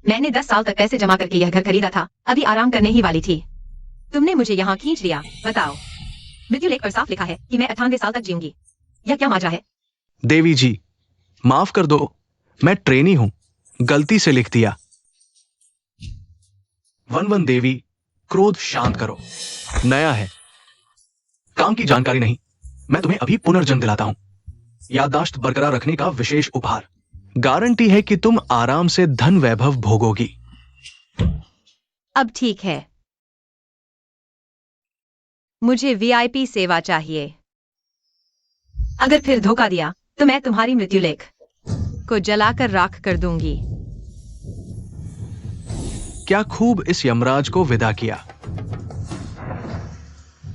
मैंने 10 साल तक पैसे जमा करके यह घर खरीदा था, अभी आराम करने ही वाली थी। तुमने मुझे यहाँ खींच लिया। बताओ। मृत्यु लेख पर साफ लिखा है कि मैं 98 साल तक जीऊंगी। यह क्या माजरा है? देवी जी, माफ कर दो, मैं ट्रेनी हूं, गलती से लिख दिया। वन देवी, क्रोध शांत करो। नया है, काम की जानकारी नहीं। मैं तुम्हें अभी पुनर्जन्म दिलाता हूं। याददाश्त बरकरार रखने का विशेष उपहार। गारंटी है कि तुम आराम से धन वैभव भोगोगी। अब ठीक है, मुझे वीआईपी सेवा चाहिए। अगर फिर धोखा दिया तो मैं तुम्हारी मृत्यु लेख को जलाकर राख कर दूंगी। क्या खूब इस यमराज को विदा किया।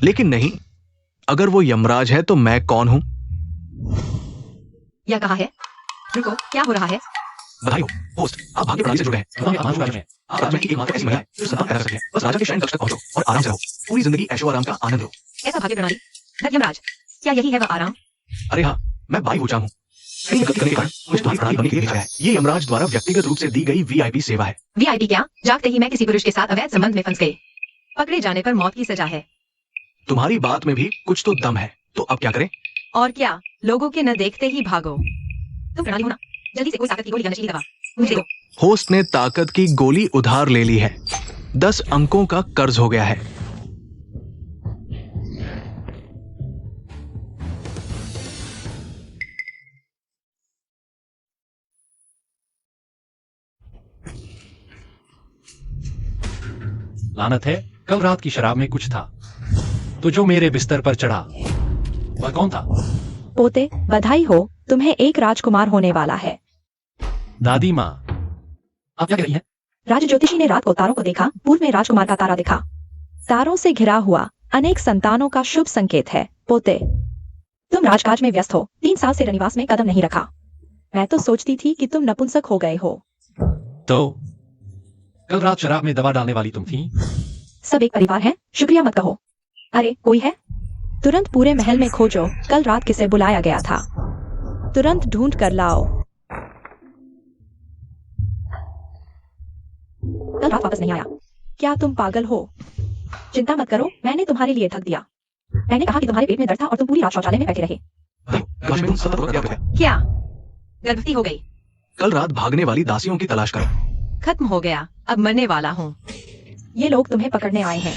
लेकिन नहीं, अगर वो यमराज है तो मैं कौन हूं? यह कहा है? रुको, क्या हो रहा है? बधाई हो, होस्ट, आप भाग्य प्रणाली से जुड़ गए हैं। आप राज में की एकमात्र ऐसी महिला है जो सदा पैदा कर सकती है। बस राजा के शयन कक्ष तक पहुंचो और आराम से रहो। पूरी जिंदगी ऐशो आराम का आनंद लो। ऐसा भाग्य प्रणाली? यमराज, क्या यही है वह आराम? अरे हाँ, मैं बाई ऊंचा हूं। कहीं गलती करने के कारण मुझे तुम्हारी प्रणाली बनने के लिए भेजा है। ये यमराज द्वारा व्यक्तिगत रूप से दी गई वीआईपी सेवा है। वीआईपी क्या? जागते ही मैं किसी पुरुष के साथ अवैध संबंध में फंस गई। पकड़े जाने पर मौत की सजा है। तुम्हारी बात में भी कुछ तो दम है, तो अब क्या करें? और क्या, लोगों के न देखते ही भागो। तुम प्रणाली हो ना? जल्दी से कोई ताकत की गोली या नशीली दवा मुझे दो। होस्ट ने ताकत की गोली उधार ले ली है। 10 अंकों का कर्ज हो गया है। लानत है, कल रात की शराब में कुछ था, तो जो मेरे बिस्तर पर चढ़ा वह कौन था? पोते, बधाई हो, तुम्हें एक राजकुमार होने वाला है। दादी माँ, आप क्या कह रही हैं? राज ज्योतिषी ने रात को तारों को देखा, पूर्व में राजकुमार का तारा दिखा। तारों से घिरा हुआ अनेक संतानों का शुभ संकेत है। पोते, तुम राजकाज में व्यस्त हो, 3 साल से रनिवास में कदम नहीं रखा। मैं तो सोचती थी कि तुम नपुंसक हो गए हो। तो कल रात शराब में दवा डालने वाली तुम थी? सब एक परिवार है, शुक्रिया मत कहो। अरे कोई है? तुरंत पूरे महल में खोजो, कल रात किसे बुलाया गया था। तुरंत ढूंढ कर लाओ। कल रात वापस नहीं आया। क्या तुम पागल हो? चिंता मत करो, मैंने तुम्हारे लिए थक दिया। मैंने कहा कि तुम्हारे पेट में दर्द था और तुम पूरी रात शौचालय में बैठे रहे। क्या गर्भवती हो गई? कल रात भागने वाली दासियों की तलाश करो। खत्म हो गया, अब मरने वाला हूँ। ये लोग तुम्हें पकड़ने आए हैं।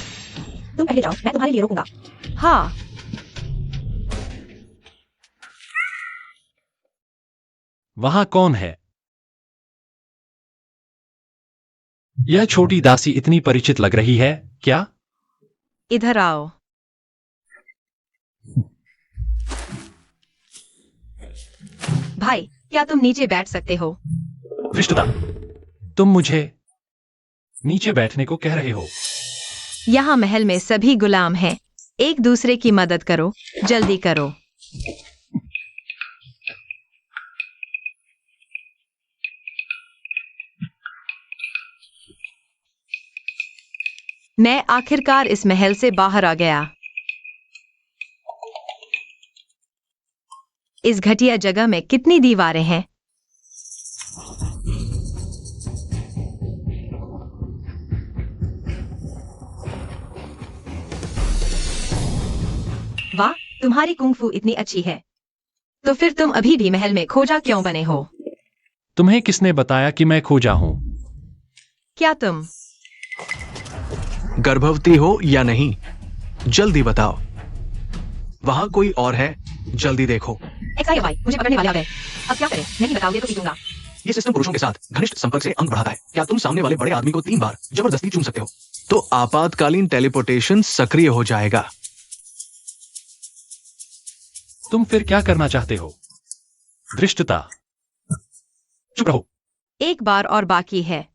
तुम पहले जाओ, मैं तुम्हारे लिए रोकूंगा। हाँ, वहां कौन है? यह छोटी दासी इतनी परिचित लग रही है क्या? इधर आओ। भाई, क्या तुम नीचे बैठ सकते हो? धृष्टता, तुम मुझे नीचे बैठने को कह रहे हो? यहाँ महल में सभी गुलाम हैं। एक दूसरे की मदद करो, जल्दी करो। मैं आखिरकार इस महल से बाहर आ गया। इस घटिया जगह में कितनी दीवारें हैं? वाह, तुम्हारी कुंग-फू इतनी अच्छी है। तो फिर तुम अभी भी महल में खोजा क्यों बने हो? तुम्हें किसने बताया कि मैं खोजा हूं? क्या तुम गर्भवती हो या नहीं, जल्दी बताओ। वहां कोई और है, जल्दी देखो। XIY, मुझे पकड़ने वाले आ गए। अब क्या करें? नहीं बताओगे तो पीटूंगा। ये सिस्टम पुरुषों के साथ घनिष्ठ संपर्क से अंक बढ़ाता है। क्या तुम सामने वाले बड़े आदमी को 3 बार जबरदस्ती चूम सकते हो? तो आपातकालीन टेलीपोर्टेशन सक्रिय हो जाएगा। तुम फिर क्या करना चाहते हो? धृष्टता, चुप रहो। एक बार और बाकी है।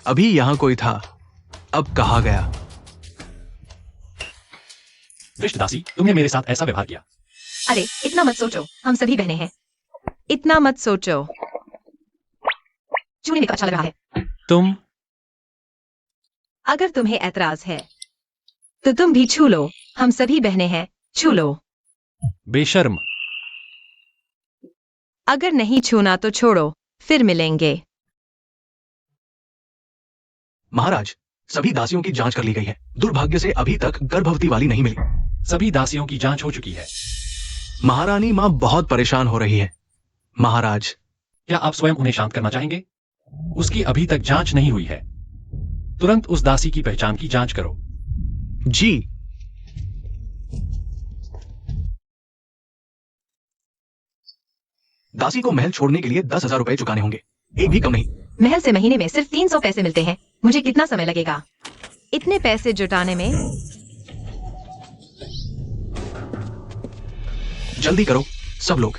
अभी यहां कोई था, अब कहाँ गया? धृष्टदासी, तुमने मेरे साथ ऐसा व्यवहार किया। अरे इतना मत सोचो, हम सभी बहनें हैं। इतना मत सोचो। छूने में तो अच्छा लग रहा है। तुम अगर तुम्हें ऐतराज है तो तुम भी छू लो। हम सभी बहनें हैं, छू लो। बेशर्म। अगर नहीं छूना तो छोड़ो, फिर मिलेंगे। महाराज, सभी दासियों की जांच कर ली गई है। दुर्भाग्य से अभी तक गर्भवती वाली नहीं मिली। सभी दासियों की जांच हो चुकी है। महारानी मां बहुत परेशान हो रही है। महाराज, क्या आप स्वयं उन्हें शांत करना चाहेंगे? उसकी अभी तक जांच नहीं हुई है। तुरंत उस दासी की पहचान की जांच करो। जी। दासी को महल छोड़ने के लिए 10,000 रुपए चुकाने होंगे, एक भी कम नहीं। महल से महीने में सिर्फ 300 पैसे मिलते हैं। मुझे कितना समय लगेगा इतने पैसे जुटाने में? जल्दी करो सब लोग,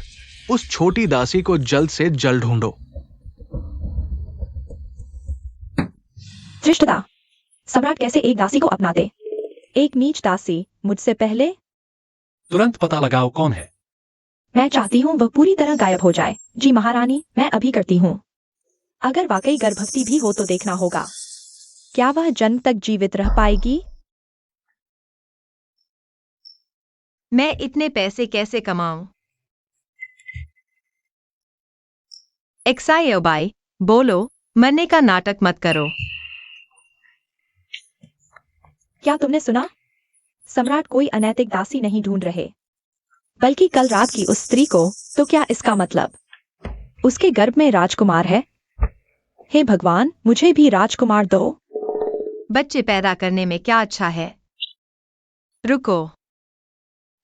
उस छोटी दासी को जल्द से जल्द ढूंढो। धृष्टता, सम्राट कैसे एक दासी को अपनाते? एक नीच दासी मुझसे पहले? तुरंत पता लगाओ कौन है। मैं चाहती हूँ वह पूरी तरह गायब हो जाए। जी महारानी, मैं अभी करती हूँ। अगर वाकई गर्भवती भी हो तो देखना होगा। क्या वह जन्म तक जीवित रह पाएगी? मैं इतने पैसे कैसे कमाऊं? एक्सायोबाई, बोलो, मरने का नाटक मत करो। क्या तुमने सुना? सम्राट कोई अनैतिक दासी नहीं ढूंढ रहे, बल्कि कल रात की उस स्त्री को। तो क्या इसका मतलब उसके गर्भ में राजकुमार है? हे भगवान, मुझे भी राजकुमार दो। बच्चे पैदा करने में क्या अच्छा है? रुको,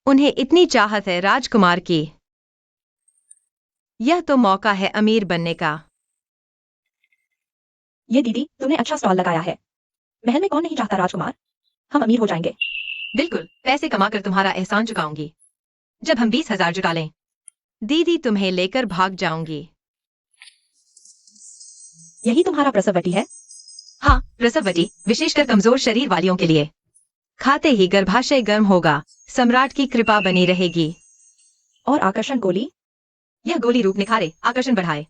उन्हें इतनी चाहत है राजकुमार की। यह तो मौका है अमीर बनने का। ये दीदी, तुमने अच्छा स्टॉल लगाया है। महल में कौन नहीं चाहता राजकुमार? हम अमीर हो जाएंगे। बिल्कुल, पैसे कमाकर तुम्हारा एहसान चुकाऊंगी। जब हम 20,000 जुटा लें, दीदी तुम्हें लेकर भाग जाऊंगी। यही तुम्हारा प्रसववती है? हाँ, प्रसववती, विशेषकर कमजोर शरीर वालियों के लिए। खाते ही गर्भाशय गर्म होगा, सम्राट की कृपा बनी रहेगी। और आकर्षण गोली? यह गोली रूप निखारे, आकर्षण बढ़ाए।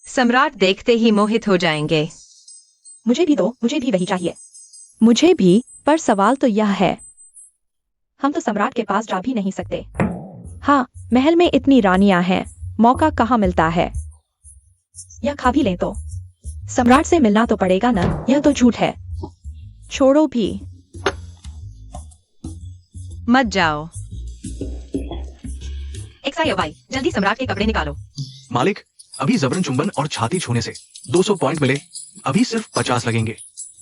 सम्राट देखते ही मोहित हो जाएंगे। मुझे भी दो, मुझे भी वही चाहिए। मुझे भी, पर सवाल तो यह है, हम तो सम्राट के पास जा भी नहीं सकते। हाँ, महल में इतनी रानियां हैं, मौका कहाँ मिलता है। यह खा भी लें तो सम्राट से मिलना तो पड़ेगा ना। यह तो झूठ है। छोड़ो भी। मत जाओ। एक्सायोबाई, जल्दी सम्राट के कपड़े निकालो। मालिक, अभी जबरन चुंबन और छाती छूने से 200 पॉइंट मिले। अभी सिर्फ 50 लगेंगे।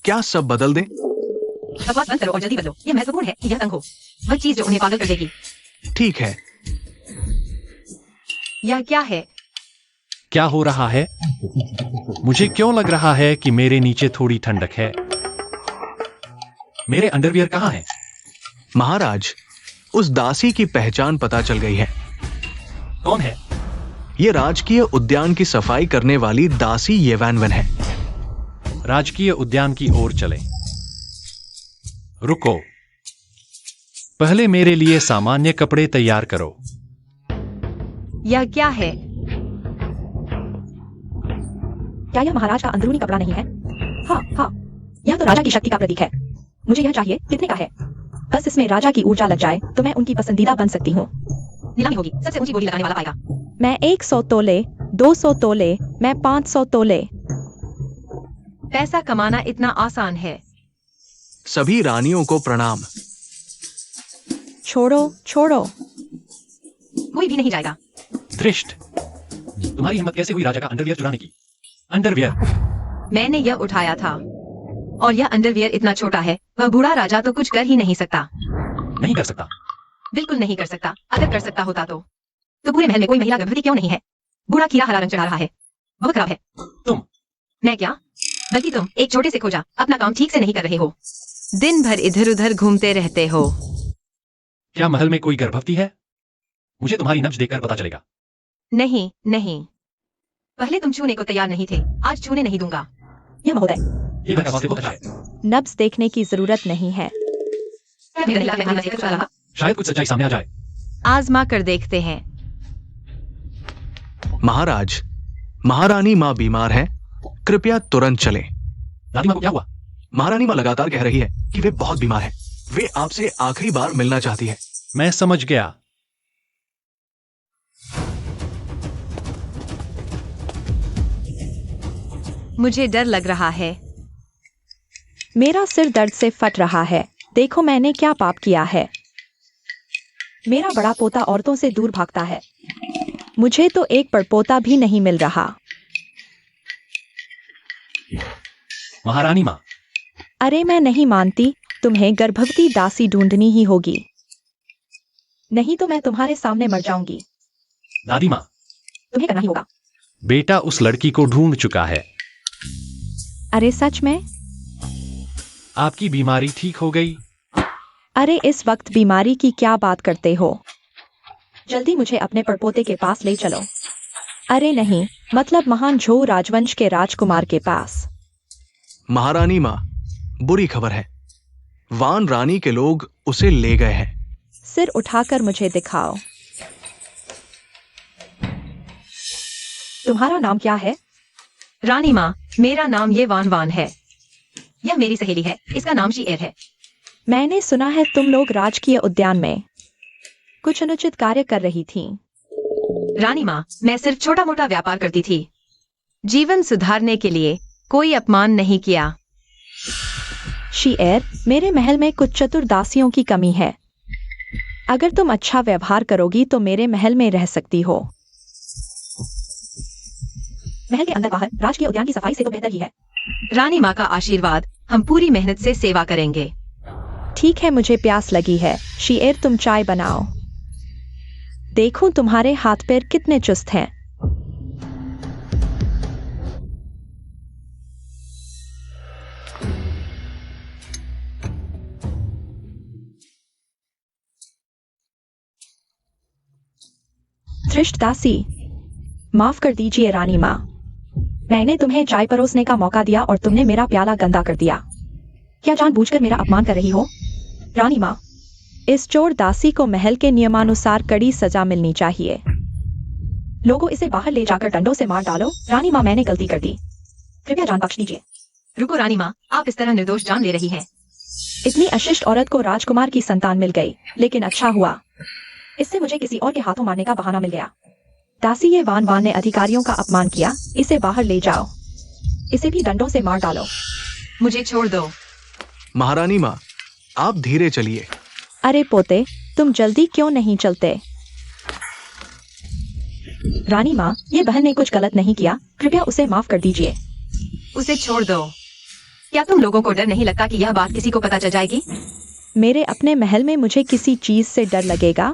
क्या सब बदल दें? बकवास बंद करो और जल्दी बदलो। यह महत्वपूर्ण है कि यह तंग हो, वह चीज जो उन्हें पागल कर देगी। ठीक है। यह क्या है? क्या हो रहा है? मुझे क्यों लग रहा है कि मेरे नीचे थोड़ी ठंडक है। मेरे अंडरवियर कहाँ हैं? महाराज, उस दासी की पहचान पता चल गई है। कौन है? ये राजकीय उद्यान की सफाई करने वाली दासी येवैनवन है। राजकीय उद्यान की ओर चलें। रुको, पहले मेरे लिए सामान्य कपड़े तैयार करो। यह क्या है? क्या यह महाराज का अंदरूनी कपड़ा नहीं है? हाँ हाँ, यह तो राजा की शक्ति का प्रतीक है। मुझे यह चाहिए। कितने का है? बस इसमें राजा की ऊर्जा लग जाए तो मैं उनकी पसंदीदा बन सकती हूँ। नीलामी होगी, सबसे ऊंची बोली लगाने वाला पाएगा। मैं 100 तोले, 200 तोले, मैं 500 तोले। पैसा कमाना इतना आसान है। सभी रानियों को प्रणाम। छोड़ो छोड़ो। कोई भी नहीं जाएगा। दृष्ट, तुम्हारी हिम्मत कैसे हुई राजा का अंडरवियर चुराने की? अंडरवियर? मैंने यह उठाया था, और यह अंडरवियर इतना छोटा है, वह बूढ़ा राजा तो कुछ कर ही नहीं सकता। नहीं कर सकता। बिल्कुल नहीं कर सकता। अगर कर सकता होता तो पूरे महल में कोई महिला गर्भवती क्यों नहीं है? बूढ़ा कीड़ा हरा रंग चढ़ा रहा है, बहुत खराब है। तुम? मैं क्या, बल्कि तुम एक छोटे से खोजा अपना काम ठीक से नहीं कर रहे हो। दिन भर इधर उधर घूमते रहते हो। क्या महल में कोई गर्भवती है? मुझे तुम्हारी नब्ज देखकर पता चलेगा। नहीं नहीं, पहले तुम छूने को तैयार नहीं थे, आज छूने नहीं दूंगा। यह महोदय, ये मेरा वास्ते बहुत अच्छा है। नब्ज देखने की जरूरत नहीं है। शायद कुछ सच्चाई सामने आ जाए। आजमा कर देखते हैं। महाराज, महारानी मां बीमार हैं, कृपया तुरंत चलें। दादी माँ को क्या हुआ? महारानी मां लगातार कह रही है कि वे बहुत बीमार हैं। वे आपसे आखिरी बार मिलना चाहती है। मैं समझ गया। मुझे डर लग रहा है। मेरा सिर दर्द से फट रहा है। देखो मैंने क्या पाप किया है। मेरा बड़ा पोता औरतों से दूर भागता है। मुझे तो एक परपोता भी नहीं मिल रहा। महारानी माँ, अरे मैं नहीं मानती, तुम्हें गर्भवती दासी ढूंढनी ही होगी, नहीं तो मैं तुम्हारे सामने मर जाऊंगी। दादी माँ, तुम्हें करना ही होगा। बेटा उस लड़की को ढूंढ चुका है। अरे सच में? आपकी बीमारी ठीक हो गई? अरे इस वक्त बीमारी की क्या बात करते हो? जल्दी मुझे अपने परपोते के पास ले चलो। अरे नहीं, मतलब महान झो राजवंश के राजकुमार के पास। महारानी माँ, बुरी खबर है। वान रानी के लोग उसे ले गए हैं। सिर उठाकर मुझे दिखाओ। तुम्हारा नाम क्या है? रानी माँ, मेरा नाम ये वान वान है। यह मेरी सहेली है, इसका नाम शीएर है। मैंने सुना है तुम लोग राजकीय उद्यान में कुछ अनुचित कार्य कर रही थीं। रानी माँ, मैं सिर्फ छोटा मोटा व्यापार करती थी। जीवन सुधारने के लिए कोई अपमान नहीं किया। शीएर, मेरे महल में कुछ चतुर दासियों की कमी है। अगर तुम अच्छा व्यवहार करोगी तो मेरे महल में रह सकती हो। महल के अंदर बाहर राजकीय उद्यान की सफाई से तो बेहतर ही है। रानी माँ का आशीर्वाद, हम पूरी मेहनत से सेवा करेंगे। ठीक है, मुझे प्यास लगी है। शीएर, तुम चाय बनाओ। देखूं तुम्हारे हाथ पैर कितने चुस्त हैं। धृष्ट दासी, माफ कर दीजिए रानी माँ। मैंने तुम्हें चाय परोसने का मौका दिया और तुमने मेरा प्याला गंदा कर दिया। क्या जानबूझकर मेरा अपमान कर रही हो? रानी माँ, इस चोर दासी को महल के नियमानुसार कड़ी सजा मिलनी चाहिए। लोगों, इसे बाहर ले जाकर डंडों से मार डालो। रानी माँ, मैंने गलती कर दी, कृपया जान बख्श दीजिए। रुको रानी माँ, आप इस तरह निर्दोष जान ले रही हैं। इतनी अशिष्ट औरत को राजकुमार की संतान मिल गई, लेकिन अच्छा हुआ, इससे मुझे किसी और के हाथों मारने का बहाना मिल गया। दासी, ये वान वान ने अधिकारियों का अपमान किया, इसे बाहर ले जाओ। इसे भी डंडों से मार डालो। मुझे छोड़ दो। महारानी माँ, आप धीरे चलिए। अरे पोते, तुम जल्दी क्यों नहीं चलते? रानी माँ, ये बहन ने कुछ गलत नहीं किया, कृपया उसे माफ कर दीजिए। उसे छोड़ दो। क्या तुम लोगों को डर नहीं लगता कि यह बात किसी को पता चल जाएगी? मेरे अपने महल में मुझे किसी चीज से डर लगेगा?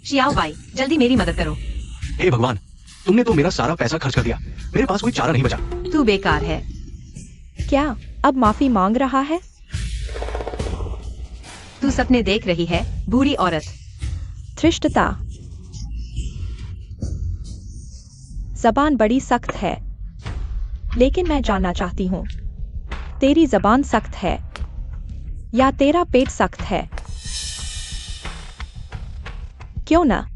शियाओ बाई, जल्दी मेरी मदद करो। हे भगवान, तुमने तो मेरा सारा पैसा खर्च कर दिया। मेरे पास कोई चारा नहीं बचा। तू बेकार है। क्या अब माफी मांग रहा है? तू सपने देख रही है, बूढ़ी औरत। धृष्टता, जबान बड़ी सख्त है, लेकिन मैं जानना चाहती हूँ, तेरी जबान सख्त है या तेरा पेट सख्त है? क्यों ना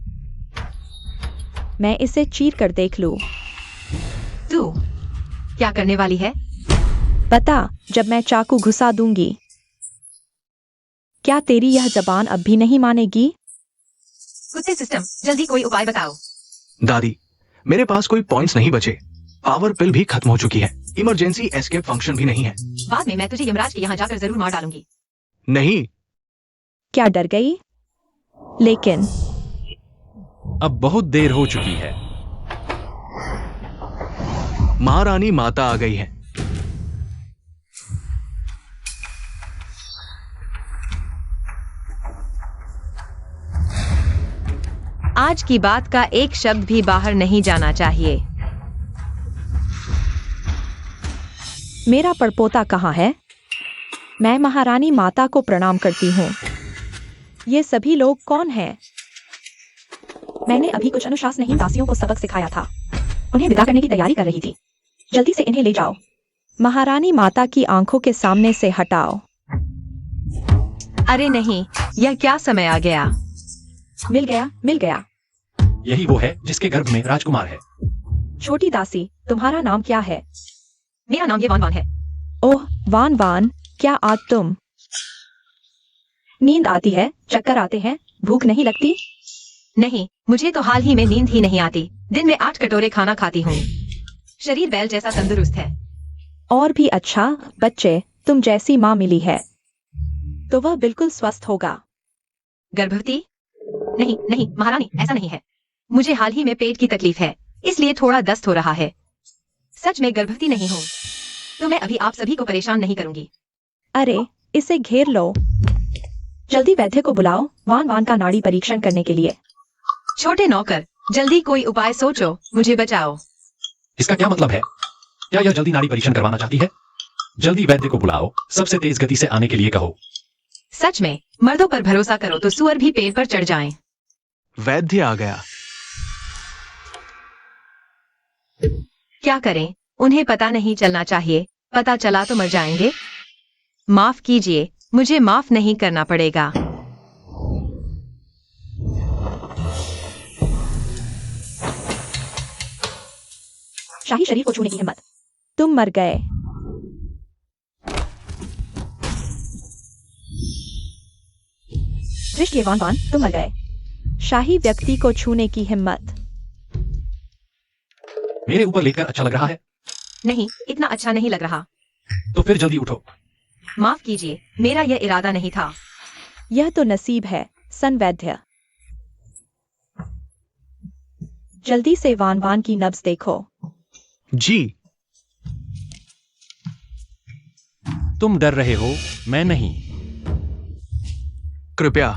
मैं इसे चीर कर देख लूं। तू क्या करने वाली है? बता, जब मैं चाकू घुसा दूंगी, क्या तेरी यह जबान अब भी नहीं मानेगी? कुत्ते सिस्टम, जल्दी कोई उपाय बताओ। दादी, मेरे पास कोई पॉइंट्स नहीं बचे। पावर पिल भी खत्म हो चुकी है। इमरजेंसी एस्केप फंक्शन भी नहीं है। बाद में मैं तुझे यमराज के यहाँ जाकर जरूर मार डालूंगी। नहीं। क्या डर गई? लेकिन अब बहुत देर हो चुकी है। महारानी माता आ गई है। आज की बात का एक शब्द भी बाहर नहीं जाना चाहिए। मेरा परपोता कहाँ है? मैं महारानी माता को प्रणाम करती हूँ। ये सभी लोग कौन हैं? मैंने अभी कुछ अनुशासनहीन दासियों को सबक सिखाया था। उन्हें विदा करने की तैयारी कर रही थी। जल्दी से इन्हें ले जाओ। महारानी माता की आंखों के सामने से हटाओ। अरे नहीं, यह क्या समय आ गया? मिल गया, मिल गया। यही वो है जिसके गर्भ में राजकुमार है। छोटी दासी, तुम्हारा नाम क्या है? मेरा नाम ये वान वान है। ओह वान वान, क्या आज तुम? नींद आती है, चक्कर आते हैं, भूख नहीं लगती? नहीं, मुझे तो हाल ही में नींद ही नहीं आती। दिन में 8 कटोरे खाना खाती हूँ। शरीर बैल जैसा तंदुरुस्त है। और भी अच्छा, बच्चे तुम जैसी माँ मिली है तो वह बिल्कुल स्वस्थ होगा। गर्भवती? नहीं नहीं महारानी, ऐसा नहीं है। मुझे हाल ही में पेट की तकलीफ है, इसलिए थोड़ा दस्त हो रहा है। सच में गर्भवती नहीं हूँ। तो मैं अभी आप सभी को परेशान नहीं करूंगी। अरे इसे घेर लो, जल्दी वैद्य को बुलाओ वान वान का नाड़ी परीक्षण करने के लिए। छोटे नौकर, जल्दी कोई उपाय सोचो, मुझे बचाओ। इसका क्या मतलब है? क्या यह जल्दी नाड़ी परीक्षण करवाना चाहती है? जल्दी वैद्य को बुलाओ, सबसे तेज गति से आने के लिए कहो। सच में मर्दों पर भरोसा करो तो सुअर भी पेड़ पर चढ़ जाएं। वैद्य आ गया। क्या करें, उन्हें पता नहीं चलना चाहिए। पता चला तो मर जाएंगे। माफ कीजिए, मुझे माफ नहीं करना पड़ेगा। शाही शरीर को छूने की हिम्मत, तुम मर गए। दृष्टि वान वान, तुम मर गए। शाही व्यक्ति को छूने की हिम्मत। मेरे ऊपर लेटकर अच्छा लग रहा है? नहीं, इतना अच्छा नहीं लग रहा। तो फिर जल्दी उठो। माफ कीजिए, मेरा यह इरादा नहीं था। यह तो नसीब है, सन वैद्य। जल्दी से वान वान की नब्ज देखो। जी। तुम डर रहे हो, मैं नहीं। कृपया।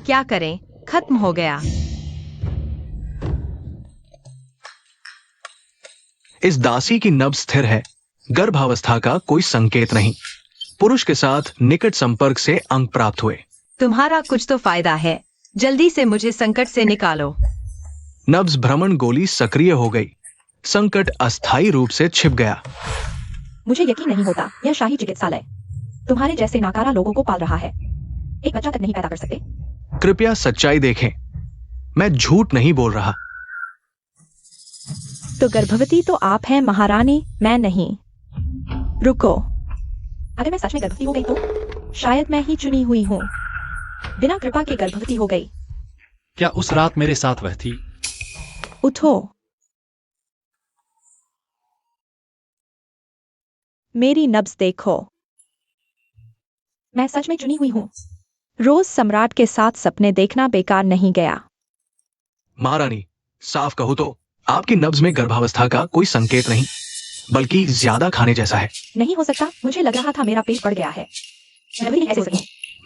क्या करें, खत्म हो गया। इस दासी की नब्ज स्थिर है। गर्भावस्था का कोई संकेत नहीं। पुरुष के साथ निकट संपर्क से अंक प्राप्त हुए। तुम्हारा कुछ तो फायदा है। जल्दी से मुझे संकट से निकालो। नब्ज भ्रमण गोली सक्रिय हो गई। संकट अस्थायी रूप से छिप गया। मुझे यकीन नहीं होता, यह शाही चिकित्सालय तुम्हारे जैसे नाकारा लोगों को पाल रहा है। एक बच्चा तक नहीं पैदा कर सकते। कृपया सच्चाई देखें, मैं झूठ नहीं बोल रहा। तो गर्भवती तो आप हैं महारानी, मैं नहीं। रुको, अगर मैं सच में गर्भवती हो गई तो शायद मैं ही चुनी हुई हूँ। बिना कृपा के गर्भवती हो गई। क्या उस रात मेरे साथ वह थी? उठो, मेरी नब्ज देखो। मैं सच में चुनी हुई हूँ। रोज सम्राट के साथ सपने देखना बेकार नहीं गया। महारानी, साफ कहो तो आपकी नब्ज में गर्भावस्था का कोई संकेत नहीं, बल्कि ज्यादा खाने जैसा है। नहीं हो सकता, मुझे लग रहा था मेरा पेट बढ़ गया है। मैं भी नहीं ऐसे सकूं।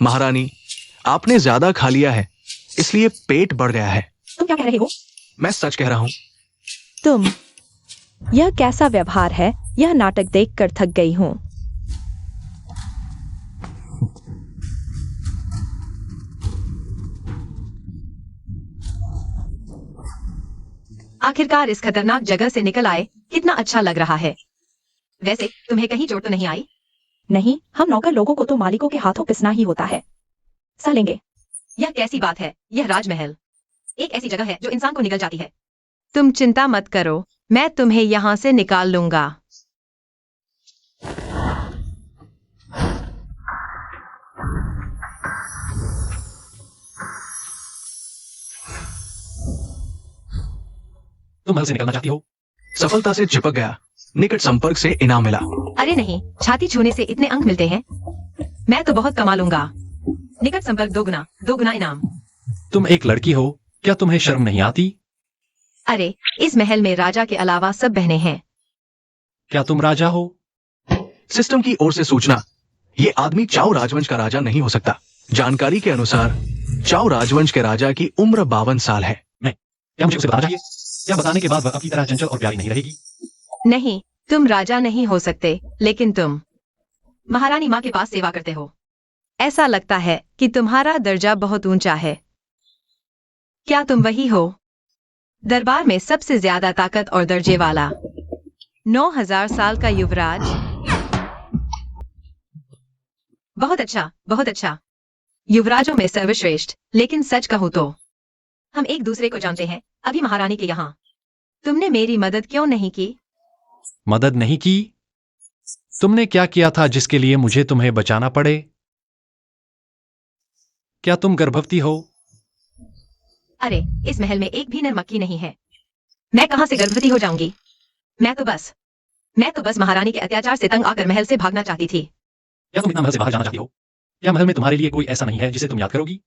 महारानी, आपने ज्यादा खा लिया है, इसलिए पेट बढ़ गया है। तुम क्या कह रहे हो? मैं सच कह रहा हूँ। तुम, यह कैसा व्यवहार है? यह नाटक देखकर थक गई हूँ। आखिरकार इस खतरनाक जगह से निकल आए, कितना अच्छा लग रहा है। वैसे तुम्हें कहीं चोट तो नहीं आई? नहीं, हम नौकर लोगों को तो मालिकों के हाथों पिसना ही होता है। सह लेंगे। यह कैसी बात है? यह राजमहल एक ऐसी जगह है जो इंसान को निगल जाती है। तुम चिंता मत करो, मैं तुम्हें यहाँ से निकाल लूंगा। तुम महल से निकलना चाहती हो? सफलता से चिपक गया। निकट संपर्क से इनाम मिला। अरे नहीं, छाती छूने से इतने अंक मिलते हैं। मैं तो बहुत कमा लूंगा। निकट संपर्क 2 गुना, 2 गुना इनाम। तुम एक लड़की हो, क्या तुम्हें शर्म नहीं आती? अरे, इस महल में राजा के अलावा सब बहनें हैं। क्या तुम राजा हो? सिस्टम की ओर से सूचना, ये आदमी चाओ राजवंश का राजा नहीं हो सकता। जानकारी के अनुसार चाओ राजवंश के राजा की उम्र 52 साल है। क्या मुझे उसे बताना चाहिए? क्या बताने के बाद वह अपनी तरह चंचल और प्यारी नहीं रहेगी? नहीं, तुम राजा नहीं हो सकते, लेकिन तुम महारानी माँ के पास सेवा करते हो। ऐसा लगता है कि तुम्हारा दर्जा बहुत ऊंचा है। क्या तुम वही हो? दरबार में सबसे ज्यादा ताकत और दर्जे वाला 9000 साल का युवराज। बहुत अच्छा, बहुत अच्छा। युवराजों में सर्वश्रेष्ठ। लेकिन सच कहूं तो हम एक दूसरे को जानते हैं, अभी महारानी के यहाँ। तुमने मेरी मदद क्यों नहीं की? मदद नहीं की? तुमने क्या किया था जिसके लिए मुझे तुम्हें बचाना पड़े? क्या तुम गर्भवती हो? अरे, इस महल में एक भी नर मक्खी नहीं है। मैं कहां से गर्भवती हो जाऊंगी? मैं तो बस महारानी के अत्याचार से तंग आकर महल से भागना चाहती थी। क्या तुम इतना महल से बाहर जाना चाहती हो? क्या महल में तुम्हारे लिए कोई ऐसा नहीं है जिसे तुम याद करोगी?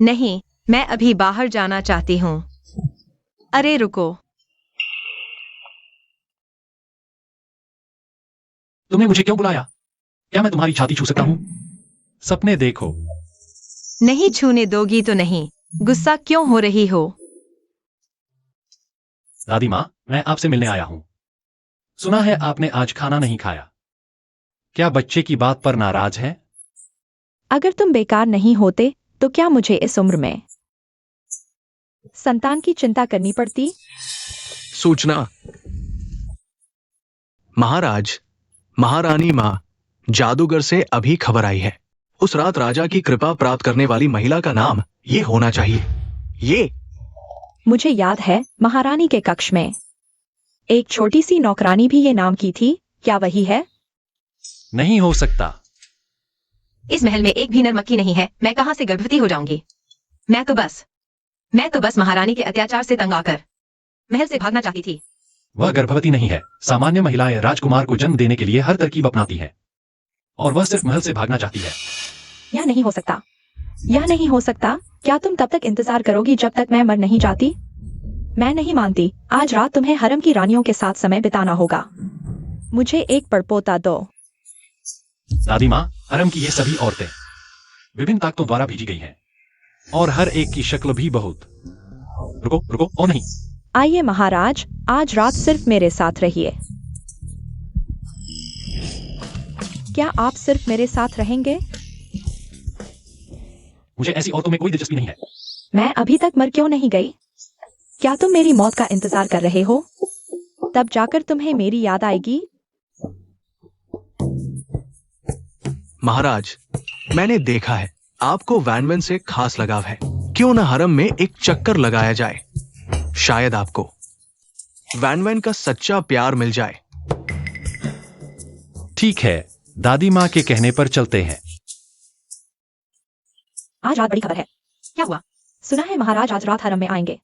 नहीं, मैं अभी बाहर जाना चाहती हूँ। अरे रुको, तुमने मुझे क्यों बुलाया? क्या मैं तुम्हारी छाती छू सकता हूँ? सपने देखो। नहीं छूने दोगी तो नहीं। गुस्सा क्यों हो रही हो? दादी माँ, मैं आपसे मिलने आया हूँ। सुना है आपने आज खाना नहीं खाया। क्या बच्चे की बात पर नाराज हैं? अगर तुम बेकार नहीं होते तो क्या मुझे इस उम्र में संतान की चिंता करनी पड़ती? सूचना। महाराज, महारानी मां, जादूगर से अभी खबर आई है। उस रात राजा की कृपा प्राप्त करने वाली महिला का नाम ये होना चाहिए। ये मुझे याद है, महारानी के कक्ष में एक छोटी सी नौकरानी भी ये नाम की थी। क्या वही है? नहीं हो सकता। इस महल में एक भी नर मक्खी नहीं है। मैं कहां से गर्भवती हो जाऊंगी? मैं तो बस महारानी के अत्याचार से तंग आकर महल से भागना चाहती थी। वह गर्भवती नहीं है। सामान्य महिलाएं राजकुमार को जन्म देने के लिए हर तरकीब अपनाती हैं। और वह सिर्फ महल से भागना चाहती है। यह नहीं हो सकता। यह नहीं हो सकता। क्या तुम तब तक इंतजार करोगी जब तक मैं मर नहीं जाती? मैं नहीं मानती। आज रात तुम्हें हरम की रानियों के साथ समय बिताना होगा। मुझे एक परपोता दो। दादी माँ, हरम की ये सभी औरतें विभिन्न ताकतों द्वारा भेजी गई हैं। और हर एक की शक्ल भी बहुत। रुको रुको, और नहीं। आइए महाराज, आज रात सिर्फ मेरे साथ रहिए। क्या आप सिर्फ मेरे साथ रहेंगे? मुझे ऐसी औरतों में कोई दिलचस्पी नहीं है। मैं अभी तक मर क्यों नहीं गई? क्या तुम मेरी मौत का इंतजार कर रहे हो? तब जाकर तुम्हें मेरी याद आएगी। महाराज, मैंने देखा है आपको वैनवन से खास लगाव है। क्यों न हरम में एक चक्कर लगाया जाए। शायद आपको वैनवन का सच्चा प्यार मिल जाए। ठीक है, दादी माँ के कहने पर चलते हैं। आज रात बड़ी खबर है। क्या हुआ? सुना है महाराज आज रात हरम में आएंगे।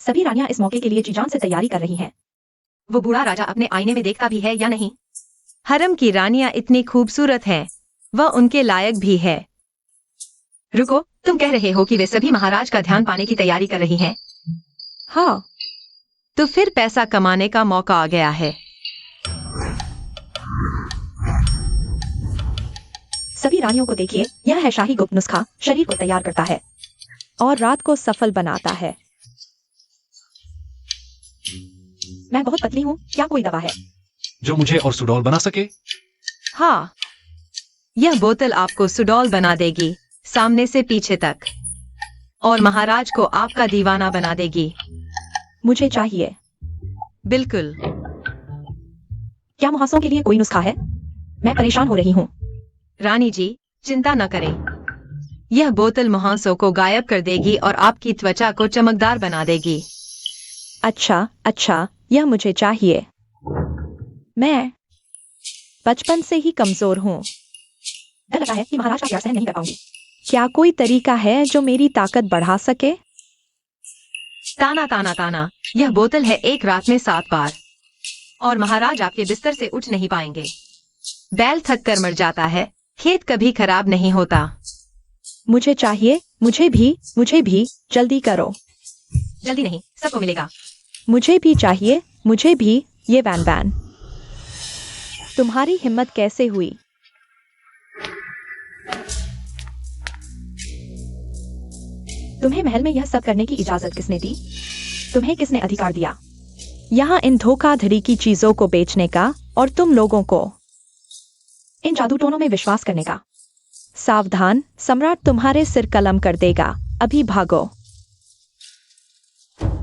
सभी रानियां इस मौके के लिए जी जान से तैयारी कर रही हैं। वो बूढ़ा राजा अपने आईने में देखता भी है या नहीं? हरम की रानियां इतनी खूबसूरत हैं, वह उनके लायक भी है। रुको, तुम कह रहे हो कि वे सभी महाराज का ध्यान पाने की तैयारी कर रही हैं? हाँ, तो फिर पैसा कमाने का मौका आ गया है। सभी रानियों को देखिए, यह है शाही गुप्त नुस्खा। शरीर को तैयार करता है और रात को सफल बनाता है। मैं बहुत पतली हूँ। क्या कोई दवा है? जो मुझे और सुडौल बना सके? हाँ, यह बोतल आपको सुडौल बना देगी, सामने से पीछे तक, और महाराज को आपका दीवाना बना देगी। मुझे चाहिए। बिल्कुल। क्या मुहासों के लिए कोई नुस्खा है? मैं परेशान हो रही हूँ। रानी जी, चिंता न करें। यह बोतल मुहासों को गायब कर देगी और आपकी त्वचा को चमकदार बना देगी। अच्छा अच्छा, यह मुझे चाहिए। मैं बचपन से ही कमजोर हूँ। डर लगता है कि महाराज का प्यार सहन नहीं कर पाऊंगी। क्या कोई तरीका है जो मेरी ताकत बढ़ा सके? ताना ताना ताना, यह बोतल है 1 रात में 7 बार, और महाराज आपके बिस्तर से उठ नहीं पाएंगे। बैल थक कर मर जाता है, खेत कभी खराब नहीं होता। मुझे चाहिए। मुझे भी जल्दी करो। जल्दी नहीं, सबको मिलेगा। मुझे भी चाहिए। मुझे भी। ये वैन वैन, तुम्हारी हिम्मत कैसे हुई? तुम्हें महल में यह सब करने की इजाजत किसने दी? तुम्हें किसने अधिकार दिया यहाँ इन धोखाधड़ी की चीजों को बेचने का और तुम लोगों को इन जादू टोनों में विश्वास करने का? सावधान, सम्राट तुम्हारे सिर कलम कर देगा। अभी भागो।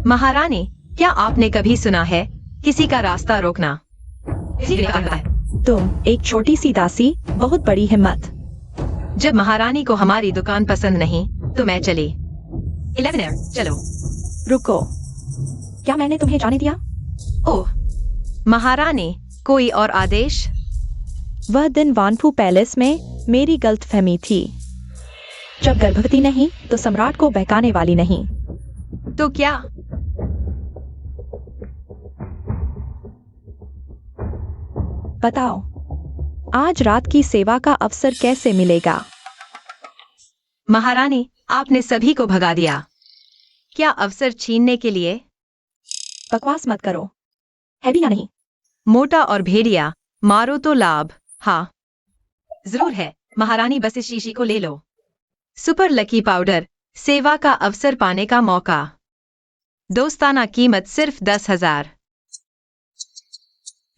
महारानी, क्या आपने कभी सुना है किसी का रास्ता रोकना किसी के लिए करता है? तुम एक छोटी सी दासी, बहुत बड़ी हिम्मत। जब महारानी को हमारी दुकान पसंद नहीं तो मैं चली। 11 चलो। रुको, क्या मैंने तुम्हें जाने दिया? ओह महारानी, कोई और आदेश? वह दिन वानफू पैलेस में मेरी गलतफहमी थी। जब गर्भवती नहीं तो सम्राट को बहकाने वाली नहीं। तो क्या? बताओ, आज रात की सेवा का अवसर कैसे मिलेगा? महारानी, आपने सभी को भगा दिया। क्या अवसर छीनने के लिए? बकवास मत करो, है भी या नहीं? मोटा और भेड़िया, मारो तो लाभ। हाँ जरूर है महारानी, बस इस शीशी को ले लो। सुपर लकी पाउडर, सेवा का अवसर पाने का मौका। दोस्ताना कीमत सिर्फ 10,000।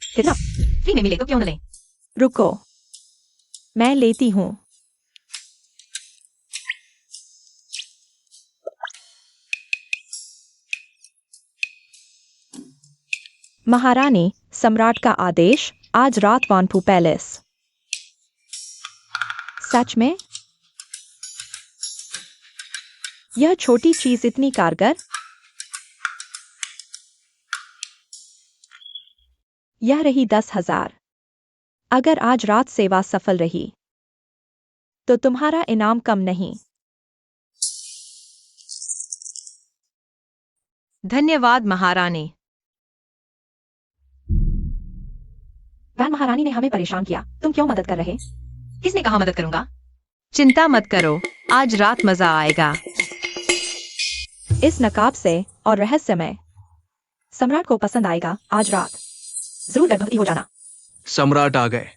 कितना? फ्री में मिले तो क्यों न लें? रुको, मैं लेती हूँ। महारानी, सम्राट का आदेश, आज रात वानफू पैलेस। सच में? यह छोटी चीज इतनी कारगर? यह रही 10,000। अगर आज रात सेवा सफल रही तो तुम्हारा इनाम कम नहीं। धन्यवाद महारानी। वैन महारानी ने हमें परेशान किया, तुम क्यों मदद कर रहे? किसने कहा मदद करूंगा? चिंता मत करो, आज रात मजा आएगा। इस नकाब से और रहस्यमय, सम्राट को पसंद आएगा। आज रात जरूर गर्भवती हो जाना। सम्राट आ गए।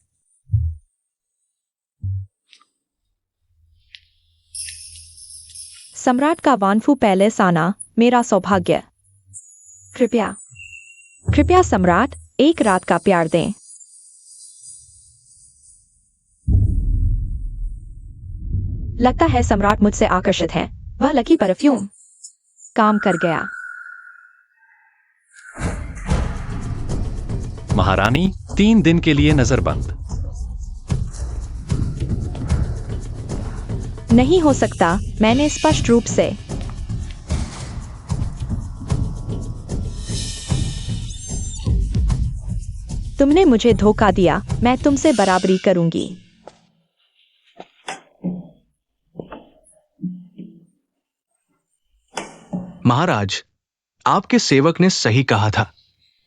सम्राट का वानफू पैलेस आना मेरा सौभाग्य। कृपया कृपया सम्राट, एक रात का प्यार दें। लगता है सम्राट मुझसे आकर्षित है। वह लकी परफ्यूम काम कर गया। महारानी, 3 दिन के लिए नजरबंद। नहीं हो सकता, मैंने स्पष्ट रूप से तुमने मुझे धोखा दिया। मैं तुमसे बराबरी करूंगी। महाराज, आपके सेवक ने सही कहा था।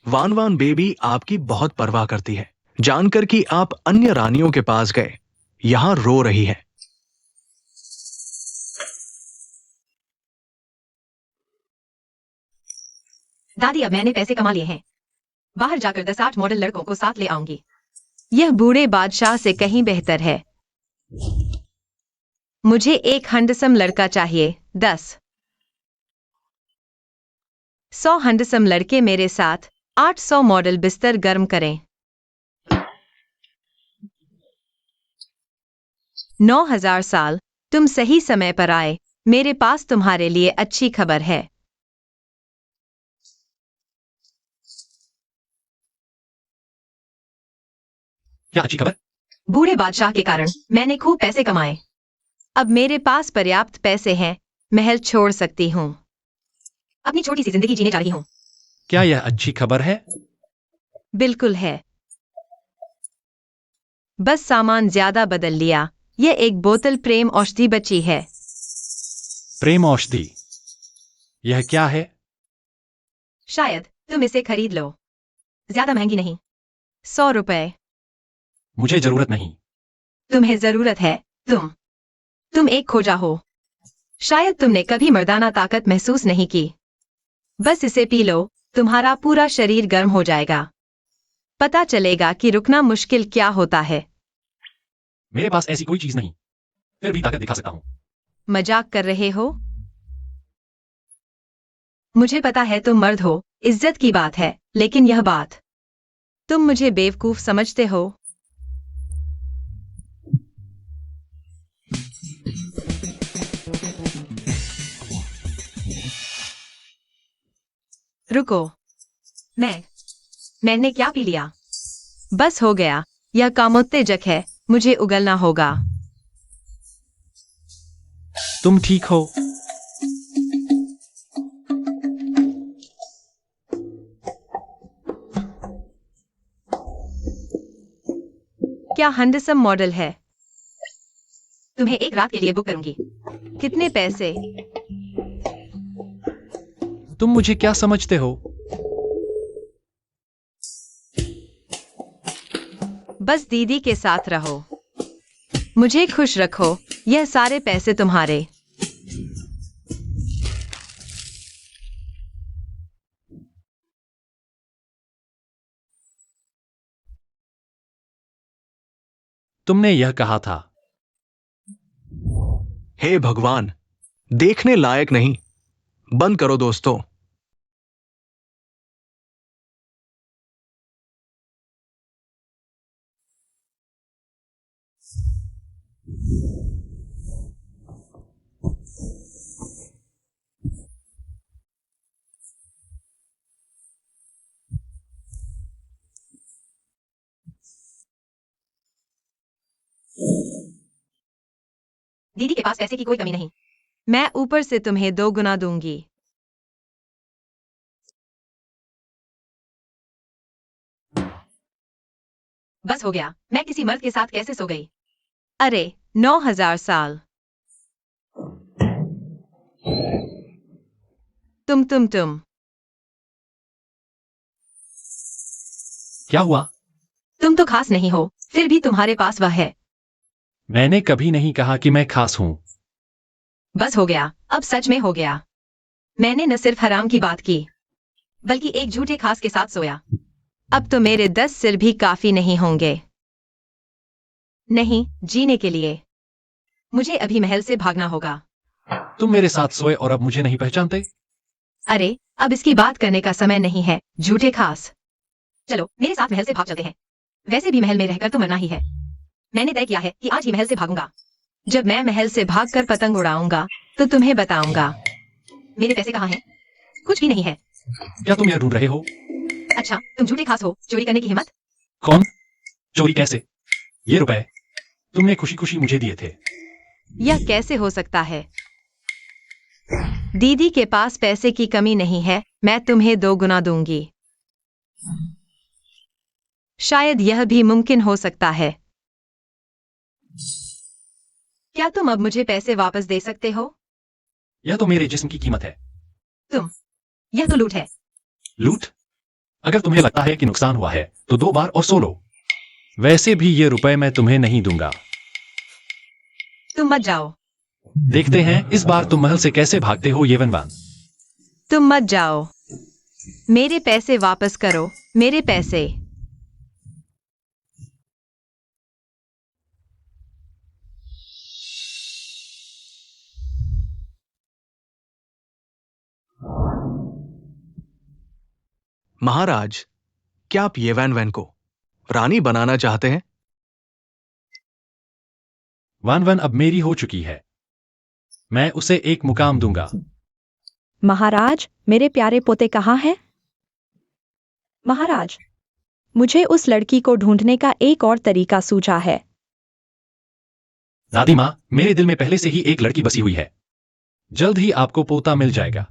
वान वान बेबी आपकी बहुत परवाह करती है। जानकर कि आप अन्य रानियों के पास गए, यहां रो रही है। दादी, अब मैंने पैसे कमा लिए हैं। बाहर जाकर 10-8 मॉडल लड़कों को साथ ले आऊंगी। यह बूढ़े बादशाह से कहीं बेहतर है। मुझे एक हंडसम लड़का चाहिए। 100 हंडसम लड़के मेरे साथ। 800 मॉडल बिस्तर गर्म करें। 9,000 साल। तुम सही समय पर आए। मेरे पास तुम्हारे लिए अच्छी खबर है। क्या अच्छी खबर? बूढ़े बादशाह के कारण मैंने खूब पैसे कमाए। अब मेरे पास पर्याप्त पैसे हैं। महल छोड़ सकती हूँ। अपनी छोटी सी जिंदगी जीने जा रही हूँ। क्या यह अच्छी खबर है? बिल्कुल है। बस सामान ज्यादा बदल लिया। यह एक बोतल प्रेम औषधि बची है। प्रेम औषधि? यह क्या है? शायद तुम इसे खरीद लो। ज्यादा महंगी नहीं। 100 रुपए। मुझे जरूरत नहीं। तुम्हें जरूरत है। तुम एक खोजा हो। शायद तुमने कभी मर्दाना ताकत महसूस नहीं की। बस इसे पी लो, तुम्हारा पूरा शरीर गर्म हो जाएगा। पता चलेगा कि रुकना मुश्किल क्या होता है। मेरे पास ऐसी कोई चीज नहीं, फिर भी ताकत दिखा सकता हूं। मजाक कर रहे हो? मुझे पता है तुम मर्द हो, इज्जत की बात है, लेकिन यह बात, तुम मुझे बेवकूफ समझते हो। रुको, मैंने क्या पी लिया? बस हो गया, यह कामोत्तेजक है, मुझे उगलना होगा। तुम ठीक हो? क्या हैंडसम मॉडल है। तुम्हें एक रात के लिए बुक करूंगी। कितने पैसे। तुम मुझे क्या समझते हो? बस दीदी के साथ रहो, मुझे खुश रखो, यह सारे पैसे तुम्हारे। तुमने यह कहा था। हे भगवान, देखने लायक नहीं। बंद करो दोस्तों। दीदी के पास पैसे की कोई कमी नहीं। मैं ऊपर से तुम्हें 2 गुना दूंगी। बस हो गया। मैं किसी मर्द के साथ कैसे सो गई। अरे 9,000 साल। तुम क्या हुआ? तुम तो खास नहीं हो, फिर भी तुम्हारे पास वह है। मैंने कभी नहीं कहा कि मैं खास हूं। बस हो गया, अब सच में हो गया। मैंने न सिर्फ हराम की बात की, बल्कि एक झूठे खास के साथ सोया। अब तो मेरे 10 सिर भी काफी नहीं होंगे। नहीं, जीने के लिए। मुझे अभी महल से भागना होगा। तुम मेरे साथ सोए और अब मुझे नहीं पहचानते? अरे, अब इसकी बात करने का समय नहीं है, झूठे खास। चलो, मेरे साथ महल से भाग चलते हैं। वैसे भी महल में रहकर तो मरना ही है। मैंने तय किया है कि आज ही महल से भागूंगा। जब मैं महल से भागकर पतंग उड़ाऊंगा, तो तुम्हें बताऊंगा। मेरे पैसे कहाँ हैं? कुछ भी नहीं है। क्या तुम यह ढूंढ रहे हो? अच्छा, तुम झूठे खास हो, चोरी करने की हिम्मत। कौन? चोरी कैसे? ये रुपए तुमने खुशी खुशी मुझे दिए थे। यह कैसे हो सकता है? दीदी के पास पैसे की कमी नहीं है, मैं तुम्हें 2 गुना दूंगी। शायद यह भी मुमकिन हो सकता है। क्या तुम अब मुझे पैसे वापस दे सकते हो? यह तो मेरे जिस्म की कीमत है। यह तो लूट है। लूट? अगर तुम्हें लगता है कि नुकसान हुआ है तो 2 बार और सो लो। वैसे भी ये रुपए मैं तुम्हें नहीं दूंगा। तुम मत जाओ। देखते हैं इस बार तुम महल से कैसे भागते हो येवनवान। तुम मत जाओ। मेरे पैसे वापस करो, मेरे पैसे। महाराज, क्या आप ये वैन वैन को रानी बनाना चाहते हैं? वान वन अब मेरी हो चुकी है। मैं उसे एक मुकाम दूंगा। महाराज, मेरे प्यारे पोते कहाँ हैं? महाराज, मुझे उस लड़की को ढूंढने का एक और तरीका सूझा है। दादी माँ, मेरे दिल में पहले से ही एक लड़की बसी हुई है। जल्द ही आपको पोता मिल जाएगा।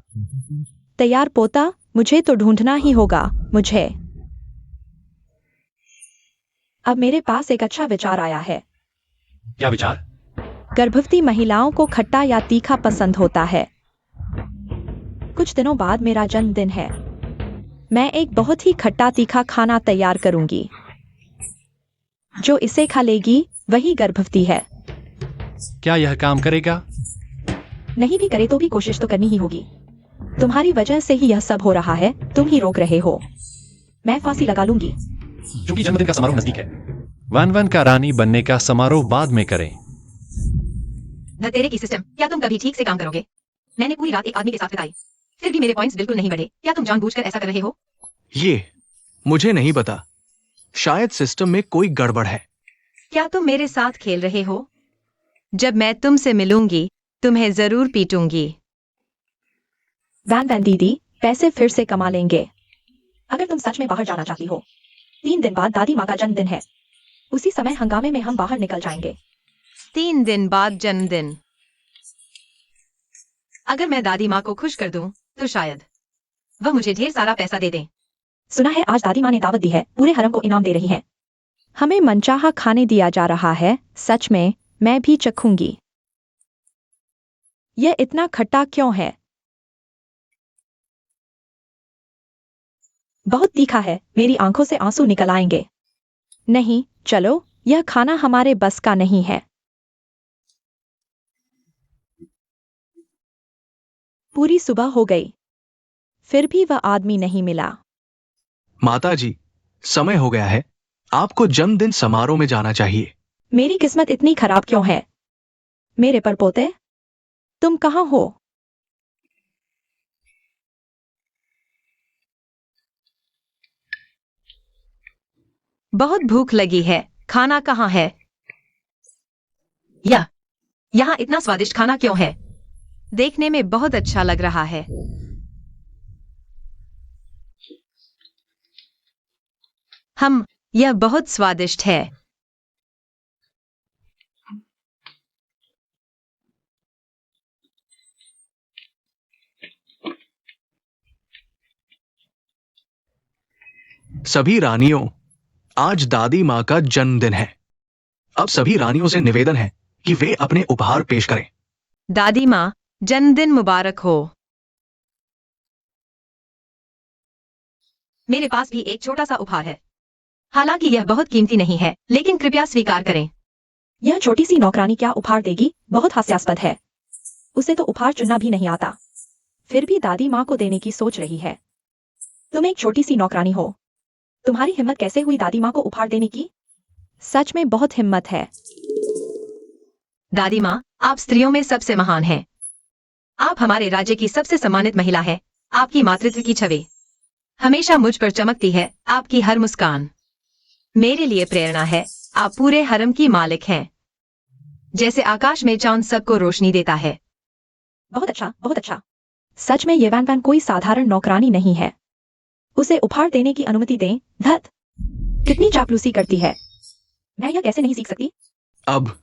तैयार पोता? मुझे तो ढूंढना ही होगा। मुझे अब मेरे पास एक अच्छा विचार आया है। क्या विचार? गर्भवती महिलाओं को खट्टा या तीखा पसंद होता है। कुछ दिनों बाद मेरा जन्मदिन है। मैं एक बहुत ही खट्टा तीखा खाना तैयार करूंगी। जो इसे खा लेगी वही गर्भवती है। क्या यह काम करेगा? नहीं भी करे तो भी कोशिश तो करनी ही होगी। तुम्हारी वजह से ही यह सब हो रहा है, तुम ही रोक रहे हो। मैं फांसी लगा लूंगी। क्योंकि जन्मदिन का समारोह नजदीक है। वान वन का रानी बनने का समारोह बाद में करें। तेरे की सिस्टम, क्या तुम कभी ठीक से काम करोगे? मैंने पूरी रात एक आदमी के साथ बिताई, फिर भी मेरे पॉइंट्स बिल्कुल नहीं बढ़े। क्या तुम जानबूझकर ऐसा कर रहे हो? ये मुझे नहीं पता। शायद सिस्टम में कोई गड़बड़ है। क्या तुम मेरे साथ खेल रहे हो? जब मैं तुमसे मिलूंगी, तुम्हें जरूर पीटूंगी। वैन वैन दीदी, पैसे फिर से कमा लेंगे। अगर तुम सच में बाहर जाना चाहती हो, 3 दिन बाद दादी माँ का जन्मदिन है। उसी समय हंगामे में हम बाहर निकल जाएंगे। 3 दिन बाद जन्मदिन। अगर मैं दादी माँ को खुश कर दूं, तो शायद वह मुझे ढेर सारा पैसा दे दें। सुना है आज दादी माँ ने दावत दी है, पूरे हरम को इनाम दे रही है। हमें मनचाहा खाने दिया जा रहा है, सच में, मैं भी चखूंगी। यह इतना खट्टा क्यों है? बहुत तीखा है, मेरी आंखों से आंसू निकल आएंगे। नहीं, चलो, यह खाना हमारे बस का नहीं है। पूरी सुबह हो गई, फिर भी वह आदमी नहीं मिला। माता जी, समय हो गया है, आपको जन्मदिन समारोह में जाना चाहिए। मेरी किस्मत इतनी खराब क्यों है? मेरे परपोते, तुम कहाँ हो? बहुत भूख लगी है, खाना कहाँ है? यहाँ इतना स्वादिष्ट खाना क्यों है? देखने में बहुत अच्छा लग रहा है। यह बहुत स्वादिष्ट है। सभी रानियों, आज दादी माँ का जन्मदिन है। अब सभी रानियों से निवेदन है कि वे अपने उपहार पेश करें। दादी माँ, जन्मदिन मुबारक हो। मेरे पास भी एक छोटा सा उपहार है। हालांकि यह बहुत कीमती नहीं है, लेकिन कृपया स्वीकार करें। यह छोटी सी नौकरानी क्या उपहार देगी? बहुत हास्यास्पद है। उसे तो उपहार चुनना भी नहीं आता, फिर भी दादी माँ को देने की सोच रही है। तुम एक छोटी सी नौकरानी हो, तुम्हारी हिम्मत कैसे हुई दादी माँ को उपहार देने की? सच में बहुत हिम्मत है। दादी माँ, आप स्त्रियों में सबसे महान हैं। आप हमारे राज्य की सबसे सम्मानित महिला है। आपकी मातृत्व की छवि हमेशा मुझ पर चमकती है। आपकी हर मुस्कान मेरे लिए प्रेरणा है। आप पूरे हरम की मालिक हैं। जैसे आकाश में चांद सबको रोशनी देता है। बहुत अच्छा, बहुत अच्छा। सच में ये वैन वैन कोई साधारण नौकरानी नहीं है। उसे उपहार देने की अनुमति दें। धत, कितनी चापलूसी करती है। मैं यह कैसे नहीं सीख सकती? अब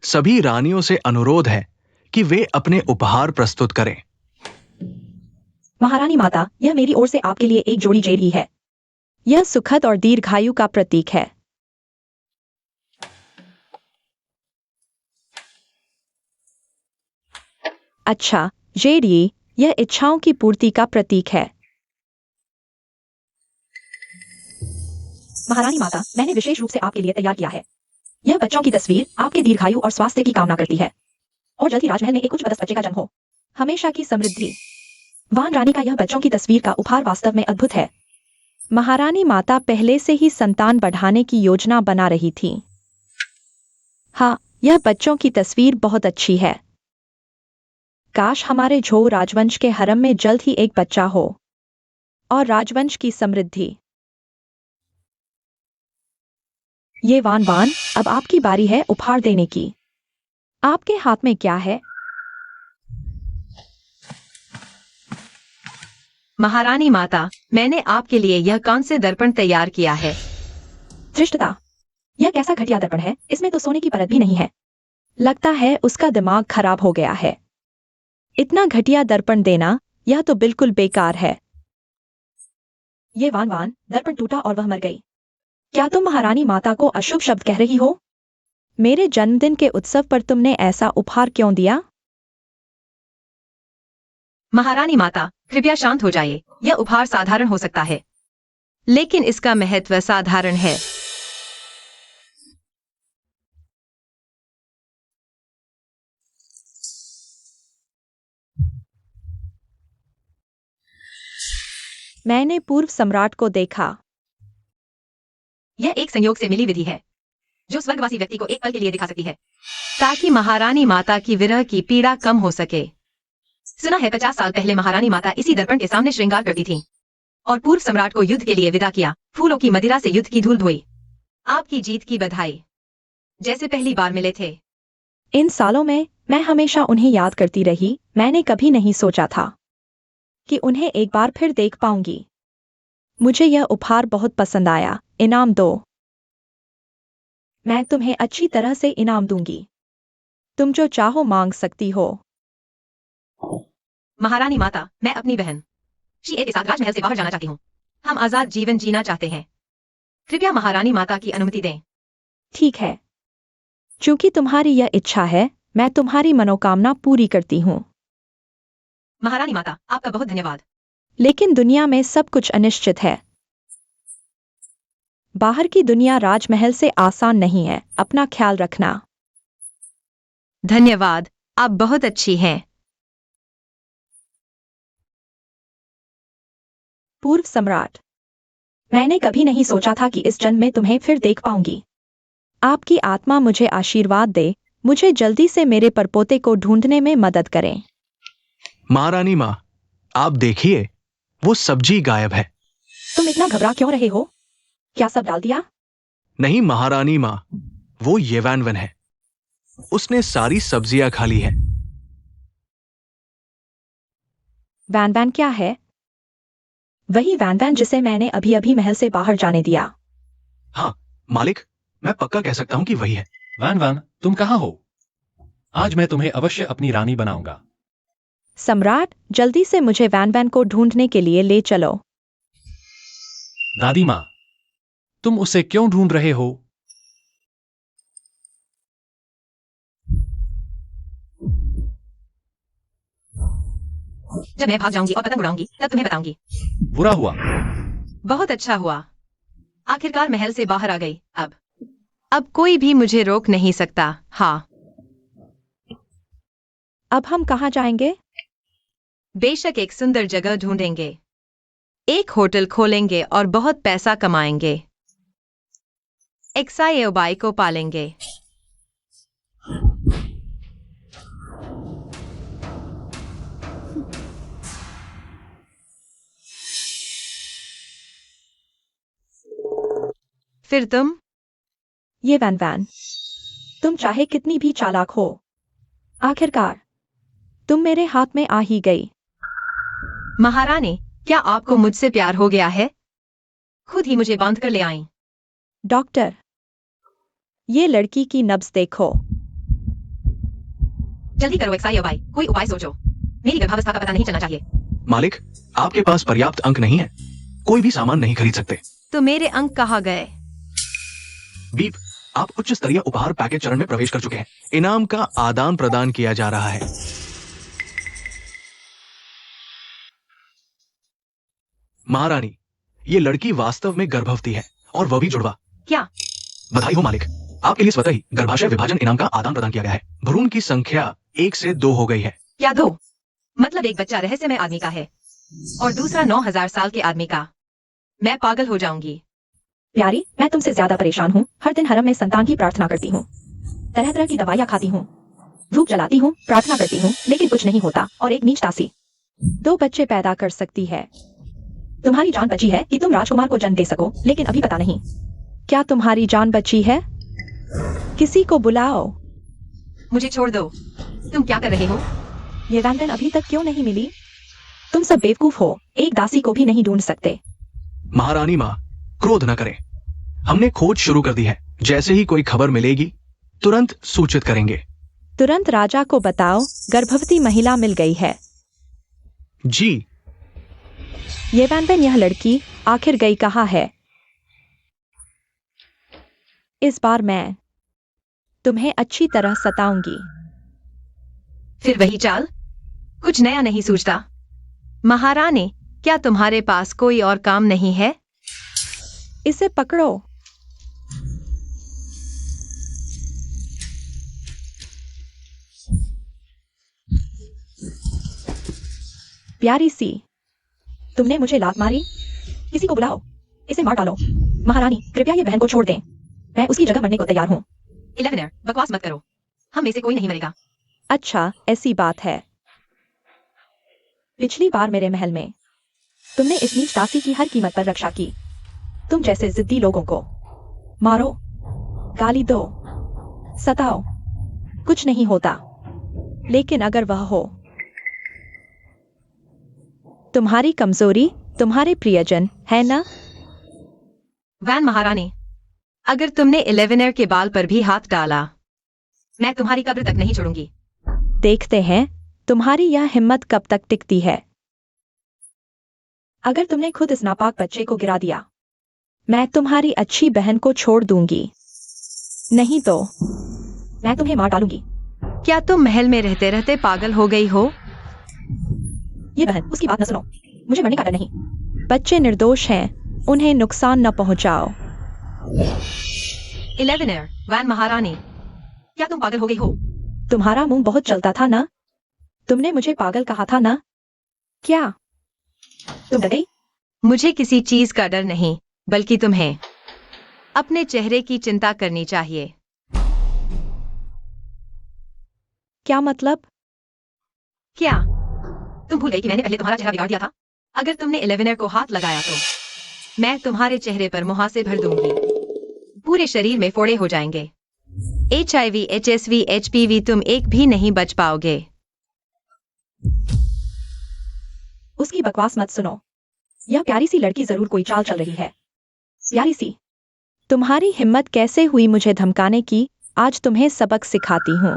सभी रानियों से अनुरोध है कि वे अपने उपहार प्रस्तुत करें। महारानी माता, यह मेरी ओर से आपके लिए एक जोड़ी जेरी है। यह सुखद और दीर्घायु का प्रतीक है। अच्छा, जेरी, यह इच्छाओं की पूर्ति का प्रतीक है। महारानी माता, मैंने विशेष रूप से आपके लिए तैयार किया है। यह बच्चों की तस्वीर आपके दीर्घायु और स्वास्थ्य की कामना करती है, और जल्द ही राजमहल में एक उच्च पदस्थ बच्चे का जन्म हो। हमेशा की समृद्धि। वान रानी का यह बच्चों की तस्वीर का उपहार वास्तव में अद्भुत है। महारानी माता पहले से ही संतान बढ़ाने की योजना बना रही थी। हाँ, यह बच्चों की तस्वीर बहुत अच्छी है। काश हमारे झो राजवंश के हरम में जल्द ही एक बच्चा हो, और राजवंश की समृद्धि। ये वान वान, अब आपकी बारी है उपहार देने की। आपके हाथ में क्या है? महारानी माता, मैंने आपके लिए यह कांस्य दर्पण तैयार किया है। धृष्टता, यह कैसा घटिया दर्पण है? इसमें तो सोने की परत भी नहीं है। लगता है उसका दिमाग खराब हो गया है। इतना घटिया दर्पण देना, यह तो बिल्कुल बेकार है। ये वान वान, दर्पण टूटा और वह मर गई। क्या तुम महारानी माता को अशुभ शब्द कह रही हो? मेरे जन्मदिन के उत्सव पर तुमने ऐसा उपहार क्यों दिया? महारानी माता, कृपया शांत हो जाइए। यह उपहार साधारण हो सकता है, लेकिन इसका महत्व साधारण है। मैंने पूर्व सम्राट को देखा। यह एक संयोग से मिली विधि है, जो स्वर्गवासी व्यक्ति को एक पल के लिए दिखा सकती है, ताकि महारानी माता की विरह की पीड़ा कम हो सके। सुना है 50 साल पहले महारानी माता इसी दर्पण के सामने श्रृंगार करती थीं, और पूर्व सम्राट को युद्ध के लिए विदा किया। फूलों की मदिरा से युद्ध की धूल धोई। आपकी जीत की बधाई, जैसे पहली बार मिले थे। इन सालों में मैं हमेशा उन्हें याद करती रही। मैंने कभी नहीं सोचा था कि उन्हें एक बार फिर देख पाऊंगी। मुझे यह उपहार बहुत पसंद आया। इनाम दो। मैं तुम्हें अच्छी तरह से इनाम दूंगी। तुम जो चाहो मांग सकती हो। महारानी माता, मैं अपनी बहन शीए के साथ राजमहल से बाहर जाना चाहती हूँ। हम आजाद जीवन जीना चाहते हैं। कृपया महारानी माता की अनुमति दें। ठीक है, चूंकि तुम्हारी यह इच्छा है, मैं तुम्हारी मनोकामना पूरी करती हूँ। महारानी माता, आपका बहुत धन्यवाद। लेकिन दुनिया में सब कुछ अनिश्चित है। बाहर की दुनिया राजमहल से आसान नहीं है। अपना ख्याल रखना। धन्यवाद, आप बहुत अच्छी हैं। पूर्व सम्राट, मैंने कभी नहीं सोचा था कि इस जन्म में तुम्हें फिर देख पाऊंगी। आपकी आत्मा मुझे आशीर्वाद दे। मुझे जल्दी से मेरे परपोते को ढूंढने में मदद करें। महारानी माँ, आप देखिए, वो सब्जी गायब है। तुम इतना घबरा क्यों रहे हो? क्या सब डाल दिया? नहीं महारानी माँ, वो येवानवन है। उसने सारी सब्जियां खा ली है। वैन वैन क्या है? वही वैन वैन जिसे मैंने अभी अभी महल से बाहर जाने दिया। हाँ मालिक, मैं पक्का कह सकता हूं कि वही है। वैन वैन, तुम कहाँ हो? आज मैं तुम्हें अवश्य अपनी रानी बनाऊंगा। सम्राट, जल्दी से मुझे वैन वैन को ढूंढने के लिए ले चलो। दादी माँ, तुम उसे क्यों ढूंढ रहे हो? जब मैं भाग जाऊंगी और पतंग उड़ाऊंगी तब तुम्हें बताऊंगी। बुरा हुआ। बहुत अच्छा हुआ, आखिरकार महल से बाहर आ गई। अब कोई भी मुझे रोक नहीं सकता। हाँ, अब हम कहाँ जाएंगे? बेशक एक सुंदर जगह ढूंढेंगे, एक होटल खोलेंगे और बहुत पैसा कमाएंगे। एक्साई को पालेंगे। फिर तुम? ये वैन वैन, तुम चाहे कितनी भी चालाक हो, आखिरकार तुम मेरे हाथ में आ ही गई। महारानी, क्या आपको मुझसे प्यार हो गया है? खुद ही मुझे बांध कर ले आई। डॉक्टर, ये लड़की की नब्ज देखो। जल्दी करो एक्साई, कोई उपाय सोचो। मेरी गर्भावस्था का पता नहीं चलना चाहिए। मालिक, आपके पास पर्याप्त अंक नहीं है। कोई भी सामान नहीं खरीद सकते। तो मेरे अंक कहाँ गए? बीप, आप उच्च स्तरीय उपहार पैकेज चरण में प्रवेश कर चुके हैं। इनाम का आदान प्रदान किया जा रहा है। महारानी, ये लड़की वास्तव में गर्भवती है, और वह भी जुड़वा। क्या? बधाई हो मालिक, आपके लिए स्वतः ही गर्भाशय विभाजन इनाम का आदान प्रदान किया गया है। भ्रूण की संख्या 1 से 2 हो गई है। क्या 2? मतलब एक बच्चा रहस्यमय आदमी का है और दूसरा 9000 साल के आदमी का। मैं पागल हो जाऊंगी। प्यारी, मैं तुमसे ज्यादा परेशान हूँ। हर दिन हरम में संतान की प्रार्थना करती हूँ, तरह तरह की दवाइयाँ खाती हूँ, धूप जलाती हूँ, प्रार्थना करती हूँ, लेकिन कुछ नहीं होता। और एक नीच दासी 2 बच्चे पैदा कर सकती है। तुम्हारी जान बची है कि तुम राजकुमार को जन्म दे सको, लेकिन अभी पता नहीं। क्या तुम्हारी जान बची है? किसी को बुलाओ। मुझे छोड़ दो। तुम क्या कर रहे हो? ये वैन वैन अभी तक क्यों नहीं मिली? तुम सब बेवकूफ हो, एक दासी को भी नहीं ढूंढ सकते। महारानी माँ, क्रोध न करें। हमने खोज शुरू कर दी है। जैसे ही कोई खबर मिलेगी तुरंत सूचित करेंगे। तुरंत राजा को बताओ, गर्भवती महिला मिल गई है। जी। ये वैन वैन, यह लड़की आखिर गई कहाँ है? इस बार मैं तुम्हें अच्छी तरह सताऊंगी। फिर वही चाल? कुछ नया नहीं सूझता। महारानी, क्या तुम्हारे पास कोई और काम नहीं है? इसे पकड़ो। प्यारी सी, तुमने मुझे लात मारी। किसी को बुलाओ, इसे मार डालो। महारानी, कृपया ये बहन को छोड़ दें। मैं उसकी जगह मरने को तैयार हूँ। 11 बकवास मत करो। हम में से कोई नहीं मरेगा। अच्छा, ऐसी बात है। पिछली बार मेरे महल में तुमने इस नीच दासी की हर कीमत पर रक्षा की। तुम जैसे जिद्दी लोगों को मारो, गाली दो, सताओ, कुछ नहीं होता। लेकिन अगर वह हो तुम्हारी कमजोरी, तुम्हारे प्रियजन, है ना? वैन महारानी, अगर तुमने 11 के बाल पर भी हाथ डाला, मैं तुम्हारी कब्र तक नहीं छोड़ूंगी। देखते हैं तुम्हारी यह हिम्मत कब तक टिकती है। अगर तुमने खुद इस नापाक बच्चे को गिरा दिया, मैं तुम्हारी अच्छी बहन को छोड़ दूंगी, नहीं तो मैं तुम्हें मार डालूंगी। क्या तुम महल में रहते रहते पागल हो गई हो? ये बहन, उसकी बात न सुनो, मुझे मरने का डर नहीं। बच्चे निर्दोष हैं, उन्हें नुकसान न पहुंचाओ। 11 वैन महारानी, क्या तुम पागल हो गई हो? तुम्हारा मुंह बहुत चलता था ना, तुमने मुझे पागल कहा था ना, क्या तुम डर गई? मुझे किसी चीज का डर नहीं, बल्कि तुम्हें अपने चेहरे की चिंता करनी चाहिए। क्या मतलब? क्या तुम भूल गई कि मैंने पहले तुम्हारा चेहरा बिगाड़ दिया था? अगर तुमने 11 को हाथ लगाया तो मैं तुम्हारे चेहरे पर मुहासे भर दूंगी, पूरे शरीर में फोड़े हो जाएंगे। HIV, HSV, HPV, तुम एक भी नहीं बच पाओगे। उसकी बकवास मत सुनो, यह प्यारी सी लड़की जरूर कोई चाल चल रही है। प्यारी सी? तुम्हारी हिम्मत कैसे हुई मुझे धमकाने की? आज तुम्हें सबक सिखाती हूँ।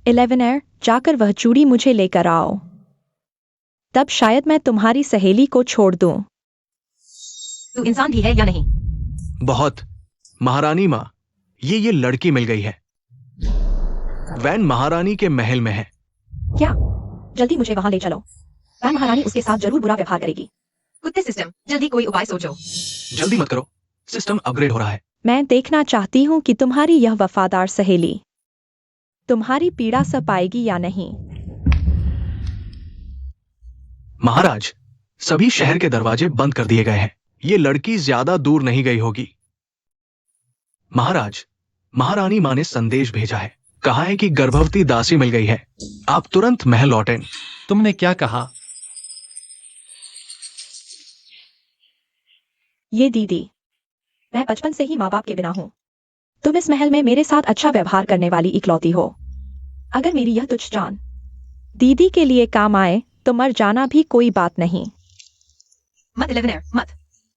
इलेवेनर, जाकर वह चूड़ी मुझे लेकर आओ, तब शायद मैं तुम्हारी सहेली को छोड़ दूं। तू इंसान भी है या नहीं? बहुत। महारानी माँ, ये लड़की मिल गई है। वैन महारानी के महल में है। क्या? जल्दी मुझे वहां ले चलो, वैन महारानी उसके साथ जरूर बुरा व्यवहार करेगी। कुत्ते सिस्टम, जल्दी कोई उपाय सोचो। जल्दी मत करो, सिस्टम अपग्रेड हो रहा है। मैं देखना चाहती हूँ कि तुम्हारी यह वफादार सहेली तुम्हारी पीड़ा सह पाएगी या नहीं। महाराज, सभी शहर के दरवाजे बंद कर दिए गए हैं। ये लड़की ज्यादा दूर नहीं गई होगी। महाराज, महारानी माँ ने संदेश भेजा है, कहा है कि गर्भवती दासी मिल गई है, आप तुरंत महल लौटें। तुमने क्या कहा? ये दीदी, मैं बचपन से ही माँ बाप के बिना हूँ। तुम इस महल में मेरे साथ अच्छा व्यवहार करने वाली इकलौती हो। अगर मेरी यह तुच्छ जान दीदी के लिए काम आए तो मर जाना भी कोई बात नहीं। मत 11, मत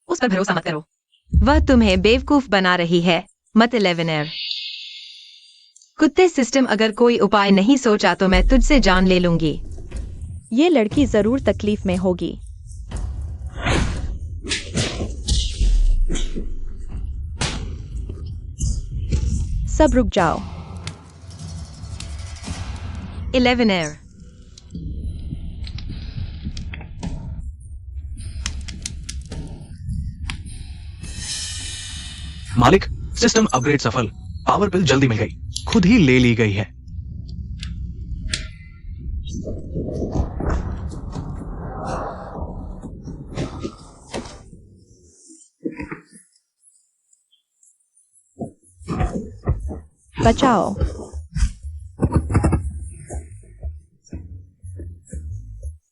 उस पर भरोसा मत करो, वह तुम्हें बेवकूफ बना रही है। मत 11। कुत्ते सिस्टम, अगर कोई उपाय नहीं सोचा तो मैं तुझसे जान ले लूंगी। ये लड़की जरूर तकलीफ में होगी। सब रुक जाओ। 11। मालिक, सिस्टम अपग्रेड सफल। पावर बिल जल्दी मिल गई, खुद ही ले ली गई है। बचाओ।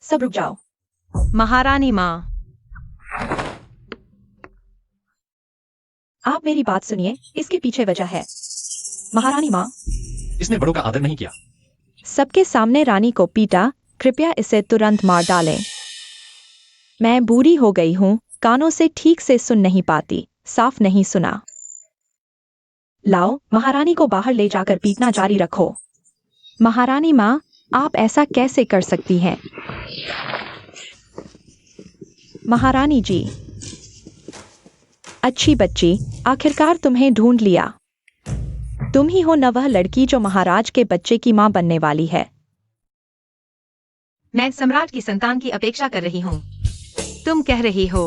सब रुक जाओ। महारानी माँ, आप मेरी बात सुनिए, इसके पीछे वजह है। महारानी माँ, इसने बड़ों का आदर नहीं किया। सबके सामने रानी को पीटा, कृपया इसे तुरंत मार डालें। मैं बूढ़ी हो गई हूँ, कानों से ठीक से सुन नहीं पाती, साफ नहीं सुना। लाओ, महारानी को बाहर ले जाकर पीटना जारी रखो। महारानी माँ, आप ऐसा कैसे कर सकती हैं? महारानी जी, अच्छी बच्ची, आखिरकार तुम्हें ढूंढ लिया। तुम ही हो न वह लड़की जो महाराज के बच्चे की मां बनने वाली है। मैं सम्राट की संतान की अपेक्षा कर रही हूँ। तुम कह रही हो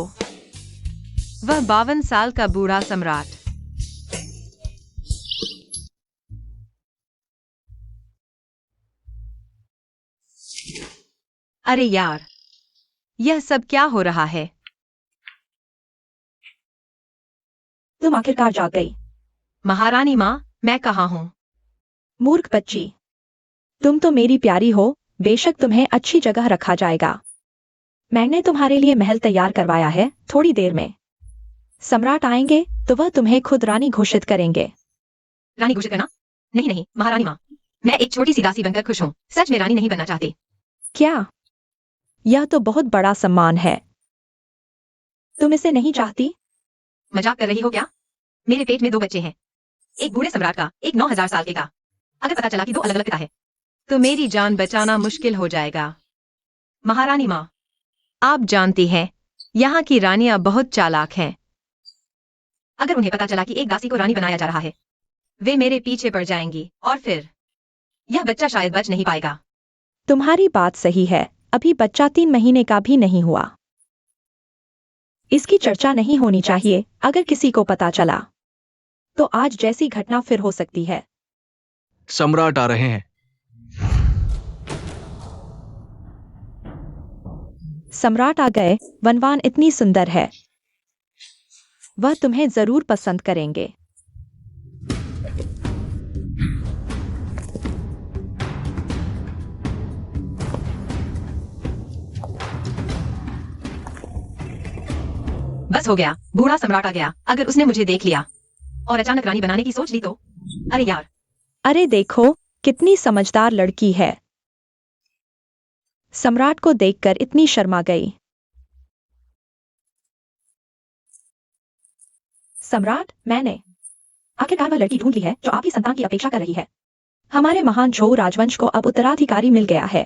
वह 52 साल का बूढ़ा सम्राट। अरे यार, यह सब क्या हो रहा है? तुम आखिरकार जाग गई। महारानी माँ, मैं कहाँ हूँ? मूर्ख बच्ची, तुम तो मेरी प्यारी हो, बेशक तुम्हें अच्छी जगह रखा जाएगा। मैंने तुम्हारे लिए महल तैयार करवाया है, थोड़ी देर में सम्राट आएंगे तो वह तुम्हें खुद रानी घोषित करेंगे। रानी घोषित करना? नहीं नहीं महारानी माँ, मैं एक छोटी सी दासी बनकर खुश हूँ, सच में रानी नहीं बनना चाहती। क्या? यह तो बहुत बड़ा सम्मान है। तुम इसे नहीं चाहती? मजाक कर रही हो क्या? मेरे पेट में 2 बच्चे हैं, एक बूढ़े सम्राट का, एक 9000 साल के का। अगर पता चला कि 2 अलग अलग पिता है तो मेरी जान बचाना मुश्किल हो जाएगा। महारानी माँ, आप जानती हैं, यहाँ की रानियां बहुत चालाक हैं। अगर उन्हें पता चला कि एक दासी को रानी बनाया जा रहा है, वे मेरे पीछे पड़ जाएंगी और फिर यह बच्चा शायद बच नहीं पाएगा। तुम्हारी बात सही है, अभी बच्चा 3 महीने का भी नहीं हुआ। इसकी चर्चा नहीं होनी चाहिए। अगर किसी को पता चला तो आज जैसी घटना फिर हो सकती है। सम्राट आ रहे हैं। सम्राट आ गए। वनवान इतनी सुंदर है, वह तुम्हें जरूर पसंद करेंगे। बस हो गया, बूढ़ा सम्राट आ गया। अगर उसने मुझे देख लिया और अचानक रानी बनाने की सोच ली तो? अरे यार। अरे देखो, कितनी समझदार लड़की है। सम्राट को देखकर इतनी शर्मा गई। सम्राट, मैंने आखिरकार वह लड़की ढूंढ ली है जो आपकी संतान की अपेक्षा कर रही है। हमारे महान झोऊ राजवंश को अब उत्तराधिकारी मिल गया है।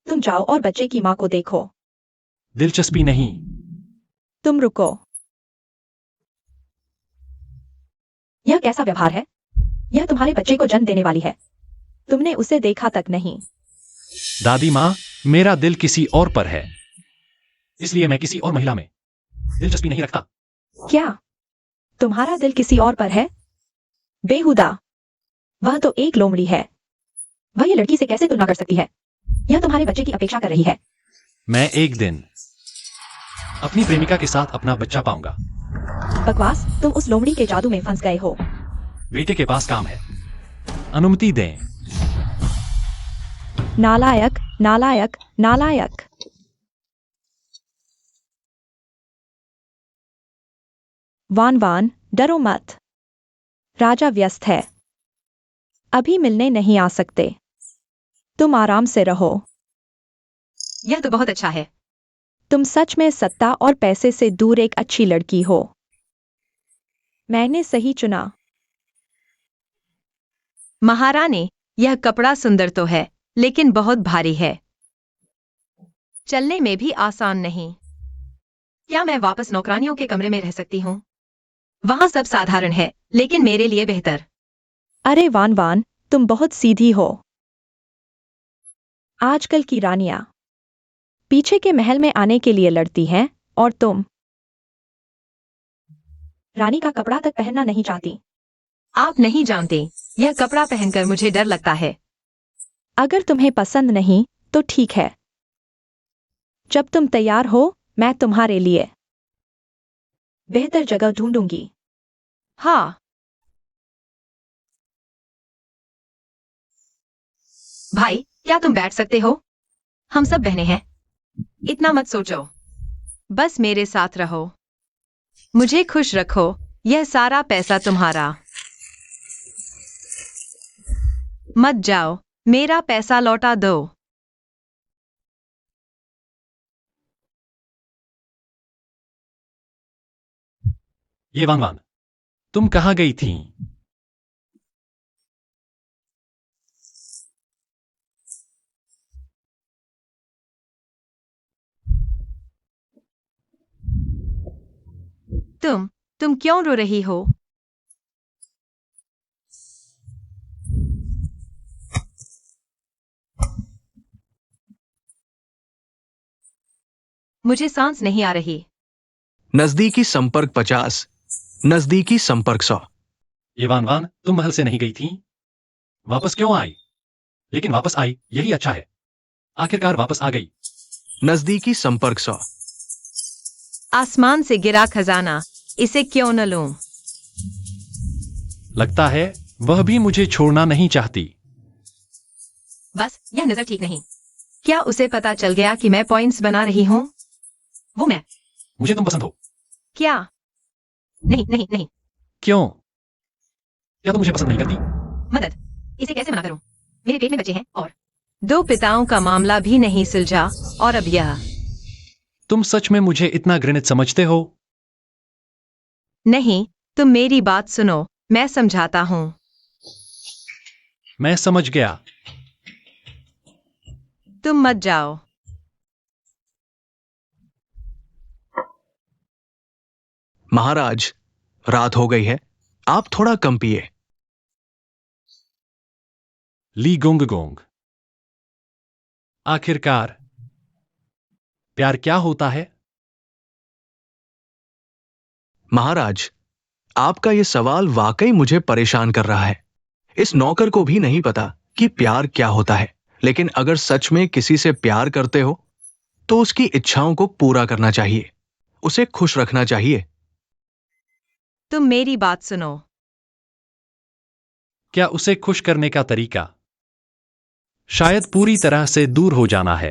तुम जाओ और बच्चे की मां को देखो। दिलचस्पी नहीं। तुम रुको। यह कैसा व्यवहार है? यह तुम्हारे बच्चे को जन्म देने वाली है। तुमने उसे देखा तक नहीं। दादी माँ, मेरा दिल किसी और पर है, इसलिए मैं किसी और महिला में दिलचस्पी नहीं रखता। क्या तुम्हारा दिल किसी और पर है? बेहुदा, वह तो एक लोमड़ी है। वह ये लड़की से कैसे तुलना कर सकती है? यह तुम्हारे बच्चे की अपेक्षा कर रही है। मैं एक दिन अपनी प्रेमिका के साथ अपना बच्चा पाऊंगा। बकवास, तुम उस लोमड़ी के जादू में फंस गए हो। बेटे के पास काम है, अनुमति दें। नालायक, नालायक, नालायक। वान वान, डरो मत। राजा व्यस्त है, अभी मिलने नहीं आ सकते। तुम आराम से रहो। यह तो बहुत अच्छा है। तुम सच में सत्ता और पैसे से दूर एक अच्छी लड़की हो। मैंने सही चुना। महारानी, यह कपड़ा सुंदर तो है, लेकिन बहुत भारी है। चलने में भी आसान नहीं। क्या मैं वापस नौकरानियों के कमरे में रह सकती हूँ? वहां सब साधारण है, लेकिन मेरे लिए बेहतर। अरे वान वान, तुम बहुत सीधी हो। आजकल की रानियां पीछे के महल में आने के लिए लड़ती हैं, और तुम रानी का कपड़ा तक पहनना नहीं चाहती। आप नहीं जानते, यह कपड़ा पहनकर मुझे डर लगता है। अगर तुम्हें पसंद नहीं तो ठीक है। जब तुम तैयार हो, मैं तुम्हारे लिए बेहतर जगह ढूंढूंगी। हाँ। भाई, क्या तुम बैठ सकते हो? हम सब बहनें हैं। इतना मत सोचो, बस मेरे साथ रहो। मुझे खुश रखो। यह सारा पैसा तुम्हारा। मत जाओ, मेरा पैसा लौटा दो। ये वान वान, तुम कहाँ गई थी? तुम क्यों रो रही हो? मुझे सांस नहीं आ रही। नजदीकी संपर्क 50, नजदीकी संपर्क 100। ये वान वान, तुम महल से नहीं गई थी, वापस क्यों आई? लेकिन वापस आई, यही अच्छा है। आखिरकार वापस आ गई। नजदीकी संपर्क 100। आसमान से गिरा खजाना, इसे क्यों न लूं? लगता है वह भी मुझे छोड़ना नहीं चाहती। बस, यह नजर ठीक नहीं। क्या उसे पता चल गया कि मैं पॉइंट्स बना रही हूँ? वो मैं। मुझे तुम पसंद हो। क्या? नहीं नहीं नहीं। क्यों? क्या तुम मुझे पसंद नहीं करती? मदद, इसे कैसे मना करूं? मेरे पेट में बच्चे हैं और 2 पिताओं का मामला भी नहीं सुलझा, और अब यह। तुम सच में मुझे इतना घृणित समझते हो? नहीं, तुम मेरी बात सुनो, मैं समझाता हूँ। मैं समझ गया। तुम मत जाओ। महाराज, रात हो गई है, आप थोड़ा कम पिए। ली गोंग गोंग। आखिरकार प्यार क्या होता है? महाराज, आपका यह सवाल वाकई मुझे परेशान कर रहा है। इस नौकर को भी नहीं पता कि प्यार क्या होता है, लेकिन अगर सच में किसी से प्यार करते हो तो उसकी इच्छाओं को पूरा करना चाहिए, उसे खुश रखना चाहिए। तुम मेरी बात सुनो। क्या उसे खुश करने का तरीका शायद पूरी तरह से दूर हो जाना है?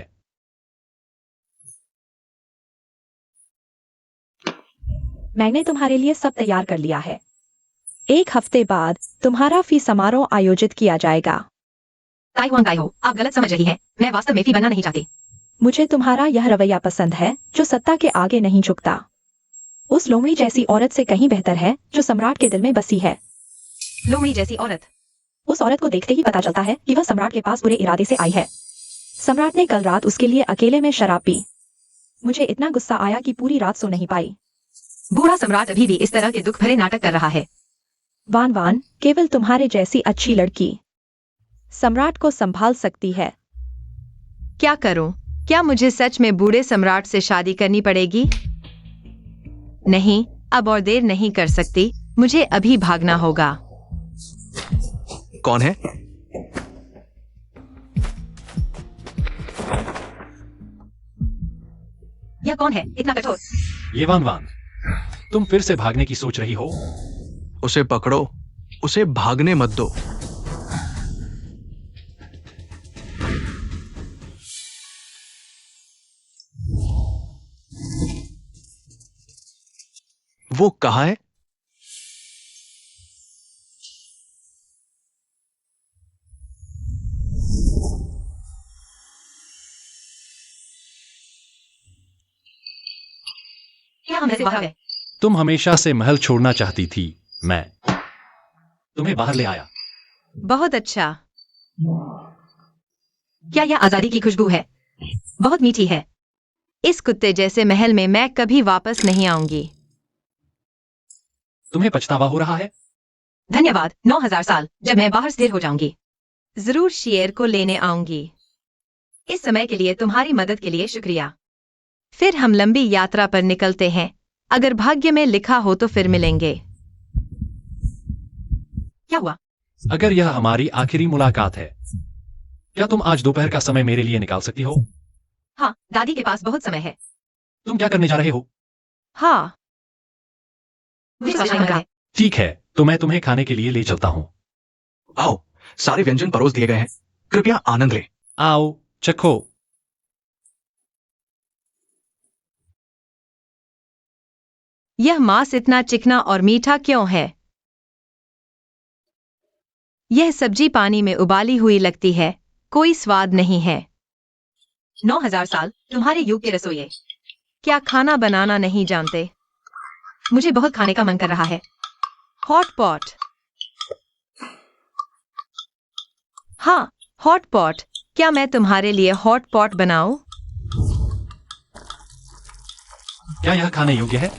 मैंने तुम्हारे लिए सब तैयार कर लिया है। 1 हफ्ते बाद तुम्हारा फी समारोह आयोजित किया जाएगा। ताइवान गाय हो, आप गलत समझ रही हैं। मैं वास्तव में फी बनना नहीं चाहती। मुझे तुम्हारा यह रवैया पसंद है जो सत्ता के आगे नहीं झुकता। उस लोमड़ी जैसी औरत से कहीं बेहतर है जो सम्राट के दिल में बसी है। लोमड़ी जैसी औरत? उस औरत को देखते ही पता चलता है कि वह सम्राट के पास बुरे इरादे से आई है। सम्राट ने कल रात उसके लिए अकेले में शराब पी। मुझे इतना गुस्सा आया कि पूरी रात सो नहीं पाई। बूढ़ा सम्राट अभी भी इस तरह के दुख भरे नाटक कर रहा है। वान वान, केवल तुम्हारे जैसी अच्छी लड़की सम्राट को संभाल सकती है। क्या करूं? क्या मुझे सच में बूढ़े सम्राट से शादी करनी पड़ेगी? नहीं, अब और देर नहीं कर सकती। मुझे अभी भागना होगा। कौन है? यह कौन है इतना कठोर? ये वान वान, तुम फिर से भागने की सोच रही हो? उसे पकड़ो, उसे भागने मत दो। वो कहाँ है? क्या हम ऐसे बाहर गए? तुम हमेशा से महल छोड़ना चाहती थी, मैं तुम्हें बाहर ले आया। बहुत अच्छा। क्या यह आजादी की खुशबू है? बहुत मीठी है। इस कुत्ते जैसे महल में मैं कभी वापस नहीं आऊंगी। तुम्हें पछतावा हो रहा है? धन्यवाद। 9000 साल, जब मैं बाहर स्थिर हो जाऊंगी जरूर शेर को लेने आऊंगी। इस समय के लिए तुम्हारी मदद के लिए शुक्रिया। फिर हम लंबी यात्रा पर निकलते हैं। अगर भाग्य में लिखा हो तो फिर मिलेंगे। क्या हुआ? अगर यह हमारी आखिरी मुलाकात है, क्या तुम आज दोपहर का समय मेरे लिए निकाल सकती हो? हाँ, दादी के पास बहुत समय है। तुम क्या करने जा रहे हो? हाँ, मुझे कुछ खाना है। ठीक है, तो मैं तुम्हें खाने के लिए ले चलता हूँ। आओ, सारे व्यंजन परोस दिए गए हैं, कृपया आनंद लें। आओ, चखो। यह मांस इतना चिकना और मीठा क्यों है? यह सब्जी पानी में उबाली हुई लगती है, कोई स्वाद नहीं है। 9000 साल, तुम्हारे युग के रसोइये क्या खाना बनाना नहीं जानते? मुझे बहुत खाने का मन कर रहा है। Hot pot. हाँ, हॉट पॉट। क्या मैं तुम्हारे लिए हॉट पॉट बनाऊं? क्या यह खाने योग्य है?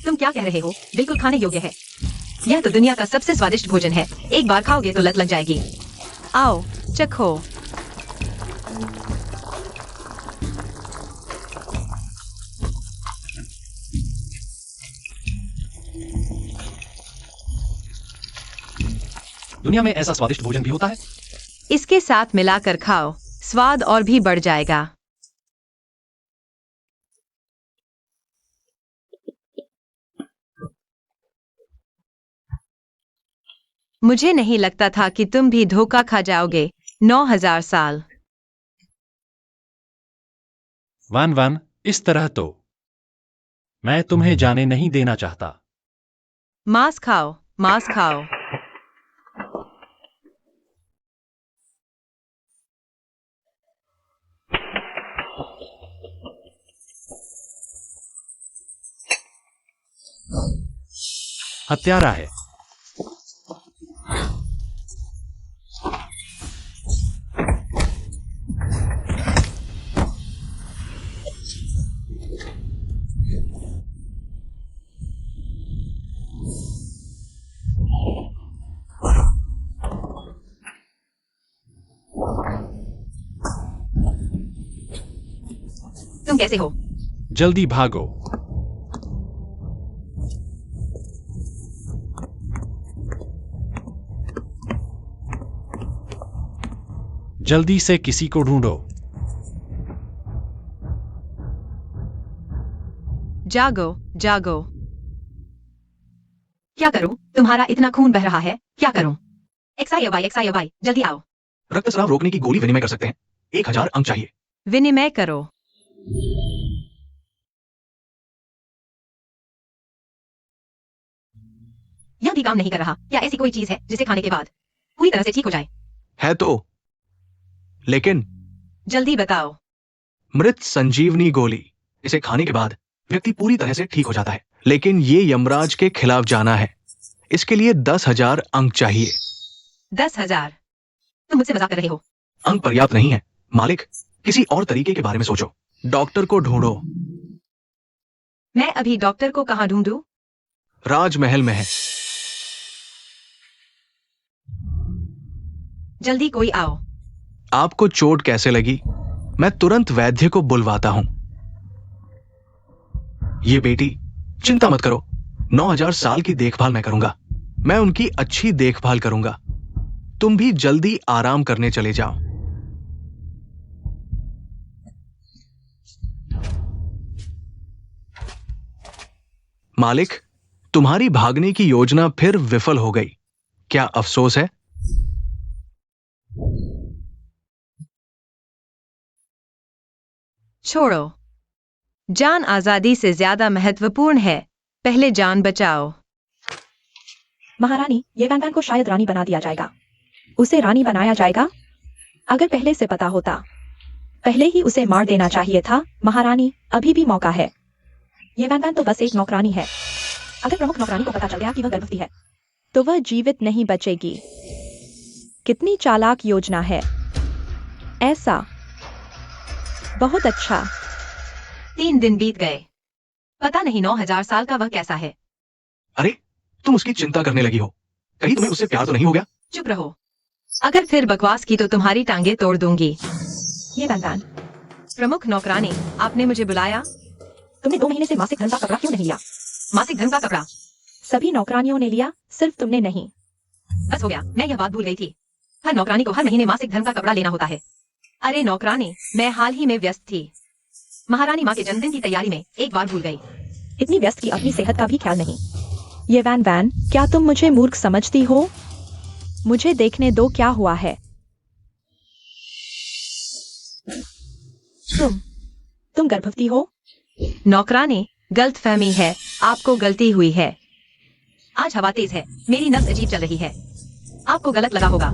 तुम क्या कह रहे हो? बिल्कुल खाने योग्य है। यह तो दुनिया का सबसे स्वादिष्ट भोजन है। एक बार खाओगे तो लत लग जाएगी। आओ, चखो। दुनिया में ऐसा स्वादिष्ट भोजन भी होता है? इसके साथ मिलाकर खाओ, स्वाद और भी बढ़ जाएगा। मुझे नहीं लगता था कि तुम भी धोखा खा जाओगे। 9000 साल। वान वान, इस तरह तो मैं तुम्हें जाने नहीं देना चाहता। मांस खाओ, मांस खाओ। हत्यारा है। तुम कैसे हो? जल्दी भागो। जल्दी से किसी को ढूंढो। जागो, जागो। क्या करूं? तुम्हारा इतना खून बह रहा है, क्या करूं? XIY, जल्दी आओ। रक्तस्राव रोकने की गोली विनिमय कर सकते हैं। 1000 अंक चाहिए। विनिमय करो। यह भी काम नहीं कर रहा। क्या ऐसी कोई चीज है जिसे खाने के बाद पूरी तरह से ठीक हो जाए? है तो, लेकिन जल्दी बताओ। मृत संजीवनी गोली। इसे खाने के बाद व्यक्ति पूरी तरह से ठीक हो जाता है। लेकिन ये यमराज के खिलाफ जाना है। इसके लिए 10,000 अंक चाहिए। 10,000? तुम मुझसे मजाक कर रहे हो? अंक पर्याप्त नहीं है मालिक, किसी और तरीके के बारे में सोचो। डॉक्टर को ढूंढो। मैं अभी डॉक्टर को कहाँ ढूंढूं? राजमहल में है। जल्दी कोई आओ। आपको चोट कैसे लगी? मैं तुरंत वैद्य को बुलवाता हूं। ये बेटी, चिंता मत करो। 9,000 साल की देखभाल मैं करूंगा। मैं उनकी अच्छी देखभाल करूंगा। तुम भी जल्दी आराम करने चले जाओ। मालिक, तुम्हारी भागने की योजना फिर विफल हो गई। क्या अफसोस है? छोड़ो। जान आजादी से ज्यादा महत्वपूर्ण है। पहले जान बचाओ। महारानी, ये वैन को शायद रानी बना दिया जाएगा। उसे रानी बनाया जाएगा? अगर पहले से पता होता, पहले ही उसे मार देना चाहिए था। महारानी, अभी भी मौका है। ये वैन तो बस एक नौकरानी है। अगर प्रमुख नौकरानी को पता चल गया कि वह गर्भवती है, तो वह जीवित नहीं बचेगी। कितनी चालाक योजना है। ऐसा बहुत अच्छा। 3 दिन बीत गए। पता नहीं 9,000 साल का वह कैसा है। अरे, तुम उसकी चिंता करने लगी हो। कहीं तुम्हें उससे प्यार तो नहीं हो गया? चुप रहो। अगर फिर बकवास की तो तुम्हारी टांगे तोड़ दूंगी। ये वैन, प्रमुख नौकरानी, आपने मुझे बुलाया? तुमने 2 महीने से मासिक धर्म का कपड़ा क्यों नहीं लिया? मासिक धर्म का कपड़ा सभी नौकरानियों ने लिया, सिर्फ तुमने नहीं। बस हो गया, मैं यह बात भूल गई थी। हर नौकरानी को हर महीने मासिक धर्म का कपड़ा लेना होता है। अरे नौकरानी, मैं हाल ही में व्यस्त थी। महारानी माँ के जन्मदिन की तैयारी में एक बार भूल गई। इतनी व्यस्त कि अपनी सेहत का भी ख्याल नहीं। ये वैन, क्या तुम मुझे मूर्ख समझती हो? मुझे देखने दो क्या हुआ है। तुम गर्भवती हो? नौकरानी, गलतफहमी है। आपको गलती हुई है। आज हवा तेज है, मेरी नब्ज अजीब चल रही है। आपको गलत लगा होगा।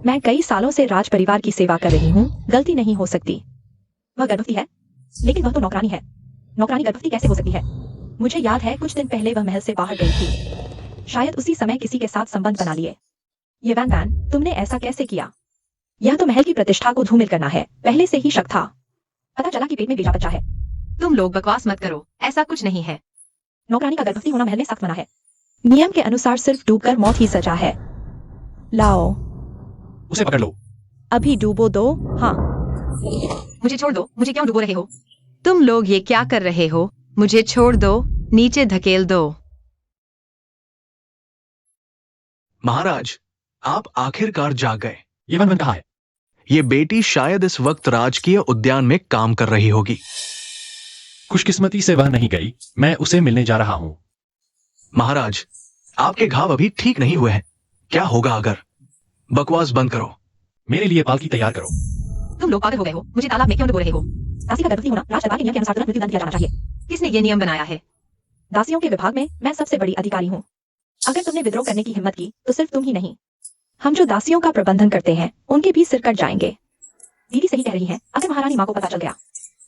मैं कई सालों से राज परिवार की सेवा कर रही हूँ। गलती नहीं हो सकती। वह गर्भवती है, लेकिन वह तो नौकरानी है। नौकरानी गर्भवती कैसे हो सकती है? मुझे याद है, कुछ दिन पहले वह महल से बाहर गई थी। शायद उसी समय किसी के साथ संबंध बना लिए। ये वैन, तुमने ऐसा कैसे किया? यह तो महल की प्रतिष्ठा को धूमिल करना है। पहले से ही शक था। पता चला कि पेट में बेजा बच्चा है। तुम लोग बकवास मत करो, ऐसा कुछ नहीं है। नौकरानी का गर्भवती होना महल में सख्त मना है। नियम के अनुसार सिर्फ डूबकर मौत ही सजा है। लाओ, उसे पकड़ लो। अभी डूबो दो। हाँ, मुझे छोड़ दो। मुझे क्यों डुबो रहे हो? तुम लोग ये क्या कर रहे हो? मुझे छोड़ दो, नीचे धकेल दो। महाराज, आप आखिरकार जाग गए। ये वन कहाँ है? ये बेटी शायद इस वक्त राजकीय उद्यान में काम कर रही होगी। खुशकिस्मती से वह नहीं गई। मैं उसे मिलने जा रहा हूँ। महाराज, आपके घाव अभी ठीक नहीं हुए हैं। क्या होगा अगर? बकवास बंद करो। मेरे लिए पालकी तैयार करो। तुम लोग पागल हो गए हो। मुझे तालाब में क्यों डुबो रहे हो? दासी का गर्भवती होना राज दरबार के नियम के अनुसार तुरंत मृत्युदंड दिया जाना चाहिए। किसने ये नियम बनाया है? दासियों के विभाग में मैं सबसे बड़ी अधिकारी हूँ। अगर तुमने विद्रोह करने की हिम्मत की तो सिर्फ तुम ही नहीं, हम जो दासियों का प्रबंधन करते हैं उनके भी सिर कट जाएंगे। दीदी सही कह रही है। अगर महारानी माँ को पता चल गया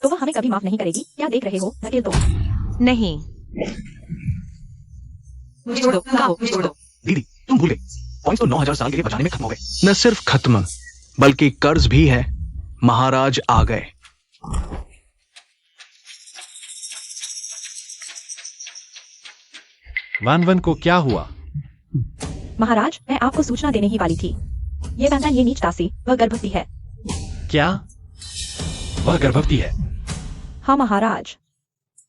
तो वह हमें कभी माफ नहीं करेगी। क्या देख रहे हो? धकेल दो। नहीं, मुझे छोड़ दो। मुझे छोड़ दो। दीदी, तुम भूल गए। पॉइंट्स तो 9,000 साल के लिए बचाने में खत्म हो गए। न सिर्फ खत्म, बल्कि कर्ज भी है। महाराज आ गए। वानवन को क्या हुआ? महाराज, मैं आपको सूचना देने ही वाली थी। ये वैन, ये नीच दासी, वह गर्भवती है। क्या? वह गर्भवती है? हाँ महाराज,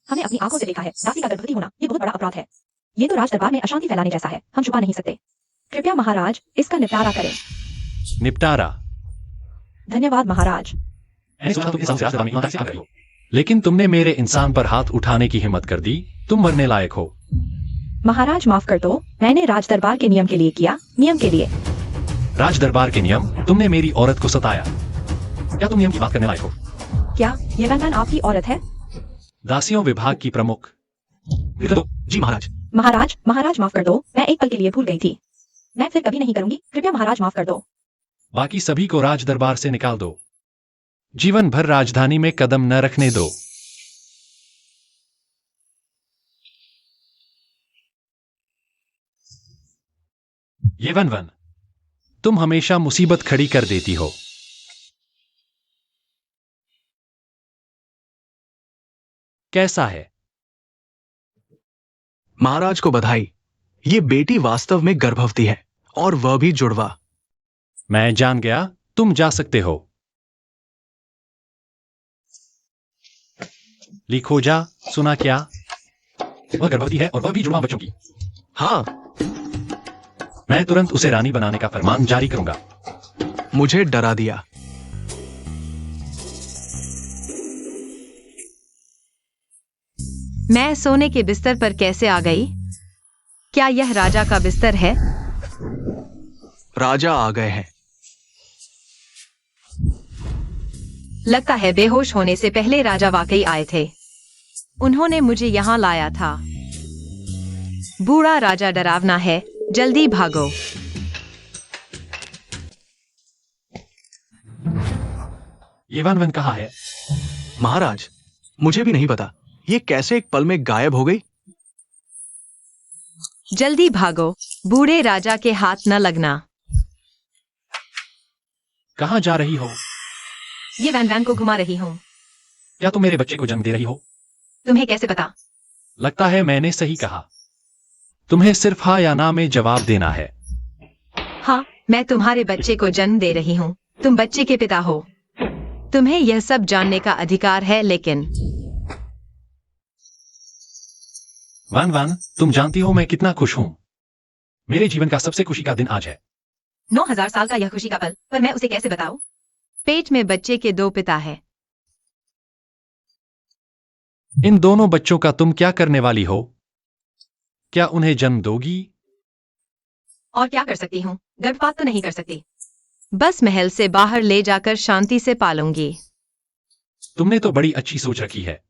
हमने अपनी आंखों से देखा है। दासी का गर्भवती होना ये बहुत बड़ा अपराध है। ये तो राज दरबार में अशांति फैलाने जैसा है, हम छुपा नहीं सकते। कृपया महाराज इसका निपटारा करें। निपटारा? धन्यवाद महाराज। मैंने सोचा तुम इस समस्या से ईमानदारी से काम करी हो, लेकिन तुमने मेरे इंसान पर हाथ उठाने की हिम्मत कर दी। तुम मरने लायक हो। महाराज माफ कर दो, मैंने राज दरबार के नियम के लिए किया, नियम के लिए। राज दरबार के नियम? तुमने मेरी औरत को सताया। क्या तुम नियम की बात करने लायक हो? क्या ये वैन आपकी औरत है? दासियों विभाग की प्रमुख। जी महाराज। महाराज, महाराज माफ कर दो, मैं एक पल के लिए भूल गई थी। मैं फिर कभी नहीं करूंगी, कृपया महाराज माफ कर दो। बाकी सभी को राज दरबार से निकाल दो। जीवन भर राजधानी में कदम न रखने दो। ये वन, तुम हमेशा मुसीबत खड़ी कर देती हो। कैसा है? महाराज को बधाई। ये बेटी वास्तव में गर्भवती है, और वह भी जुड़वा। मैं जान गया, तुम जा सकते हो। लिखो जा, सुना क्या? वह गर्भवती है और वह भी जुड़वा बच्चों की। हाँ। मैं तुरंत उसे रानी बनाने का फरमान जारी करूंगा। मुझे डरा दिया। मैं सोने के बिस्तर पर कैसे आ गई? क्या यह राजा का बिस्तर है? राजा आ गए हैं। लगता है बेहोश होने से पहले राजा वाकई आए थे। उन्होंने मुझे यहाँ लाया था। बूढ़ा राजा डरावना है, जल्दी भागो। ये वन कहाँ है? महाराज, मुझे भी नहीं पता। ये कैसे एक पल में गायब हो गई? जल्दी भागो, बूढ़े राजा के हाथ न लगना। कहाँ जा रही हो? ये वैन को घुमा रही हूँ। क्या तुम मेरे बच्चे को जन्म दे रही हो? तुम्हें कैसे पता? लगता है मैंने सही कहा। तुम्हें सिर्फ हाँ या ना में जवाब देना है। हाँ, मैं तुम्हारे बच्चे को जन्म दे रही हूँ। तुम बच्चे के पिता हो। तुम्हें यह सब जानने का अधिकार है, लेकिन वन, तुम जानती हो मैं कितना खुश हूं। मेरे जीवन का सबसे खुशी का दिन आज है। 9000 साल का यह खुशी का पल, पर मैं उसे कैसे बताऊं? पेट में बच्चे के 2 पिता हैं। इन दोनों बच्चों का तुम क्या करने वाली हो? क्या उन्हें जन्म दोगी? और क्या कर सकती हूँ? गर्भपात तो नहीं कर सकती। बस महल से बाहर ले जाकर शांति से पालूंगी। तुमने तो बड़ी अच्छी सोच रखी है।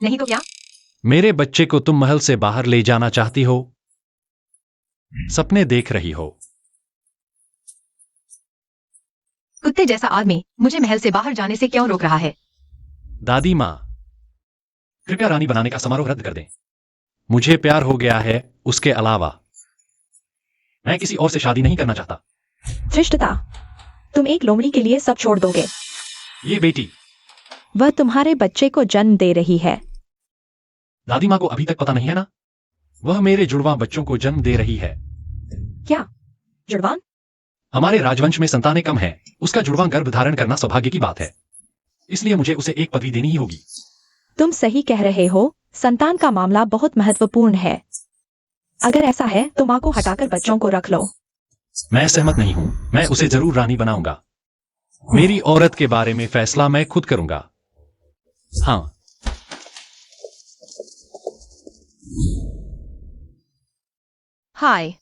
नहीं तो क्या? मेरे बच्चे को तुम महल से बाहर ले जाना चाहती हो? सपने देख रही हो? कुत्ते जैसा आदमी मुझे महल से बाहर जाने से क्यों रोक रहा है? दादी माँ, कृपया रानी बनाने का समारोह रद्द कर दें। मुझे प्यार हो गया है, उसके अलावा मैं किसी और से शादी नहीं करना चाहता। धृष्टता, तुम एक लोमड़ी के लिए सब छोड़ दोगे? ये बेटी, वह तुम्हारे बच्चे को जन्म दे रही है। दादी माँ को अभी तक पता नहीं है ना? वह मेरे जुड़वा बच्चों को जन्म दे रही है। क्या? जुड़वान? हमारे राजवंश में संतानें कम हैं। उसका जुड़वा गर्भ धारण करना सौभाग्य की बात है। इसलिए मुझे उसे एक पदवी देनी ही होगी। तुम सही कह रहे हो, संतान का मामला बहुत महत्वपूर्ण है। अगर ऐसा है तो माँ को हटाकर बच्चों को रख लो। मैं सहमत नहीं हूं। मैं उसे जरूर रानी बनाऊंगा। मेरी औरत के बारे में फैसला मैं खुद करूंगा। हाँ। हाय।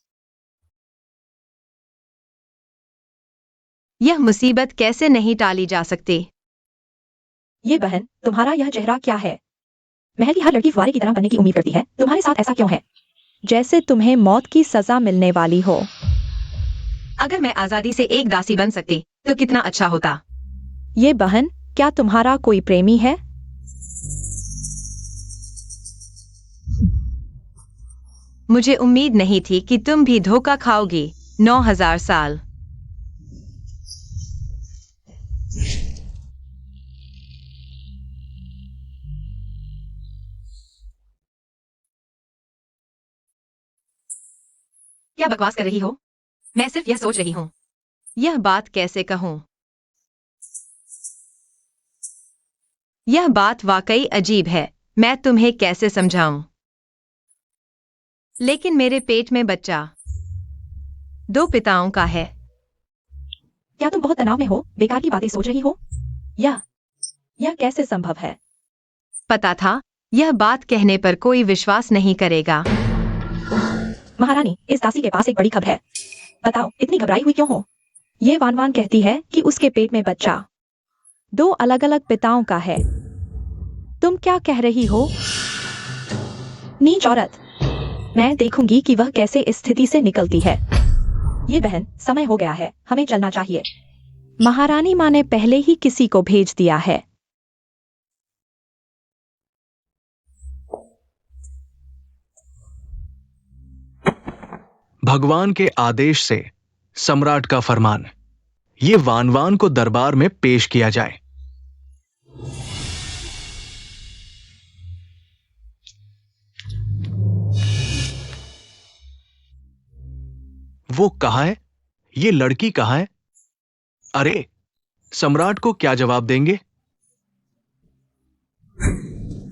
यह मुसीबत कैसे नहीं टाली जा सकती? ये बहन, तुम्हारा यह चेहरा क्या है? महल की हर लड़की फुवारे की तरह बनने की उम्मीद करती है, तुम्हारे साथ ऐसा क्यों है? जैसे तुम्हें मौत की सजा मिलने वाली हो। अगर मैं आजादी से एक दासी बन सकती तो कितना अच्छा होता। ये बहन, क्या तुम्हारा कोई प्रेमी है? मुझे उम्मीद नहीं थी कि तुम भी धोखा खाओगी। 9000 साल। क्या बकवास कर रही हो? मैं सिर्फ यह सोच रही हूँ। यह बात कैसे कहूँ? यह बात वाकई अजीब है, मैं तुम्हें कैसे समझाऊं? लेकिन मेरे पेट में बच्चा 2 पिताओं का है। क्या तुम बहुत तनाव में हो, बेकार की बातें सोच रही हो? यह कैसे संभव है? पता था, यह बात कहने पर कोई विश्वास नहीं करेगा। महारानी, इस दासी के पास एक बड़ी खबर है। बताओ, इतनी घबराई हुई क्यों हो? ये वान वान कहती है कि उसके पेट में बच्चा 2 अलग अलग पिताओं का है। तुम क्या कह रही हो? नीच औरत, मैं देखूंगी कि वह कैसे इस स्थिति से निकलती है। ये बहन, समय हो गया है, हमें चलना चाहिए। महारानी माँ ने पहले ही किसी को भेज दिया है। भगवान के आदेश से सम्राट का फरमान, ये वानवान को दरबार में पेश किया जाए। वो कहाँ है? ये लड़की कहाँ है? अरे, सम्राट को क्या जवाब देंगे?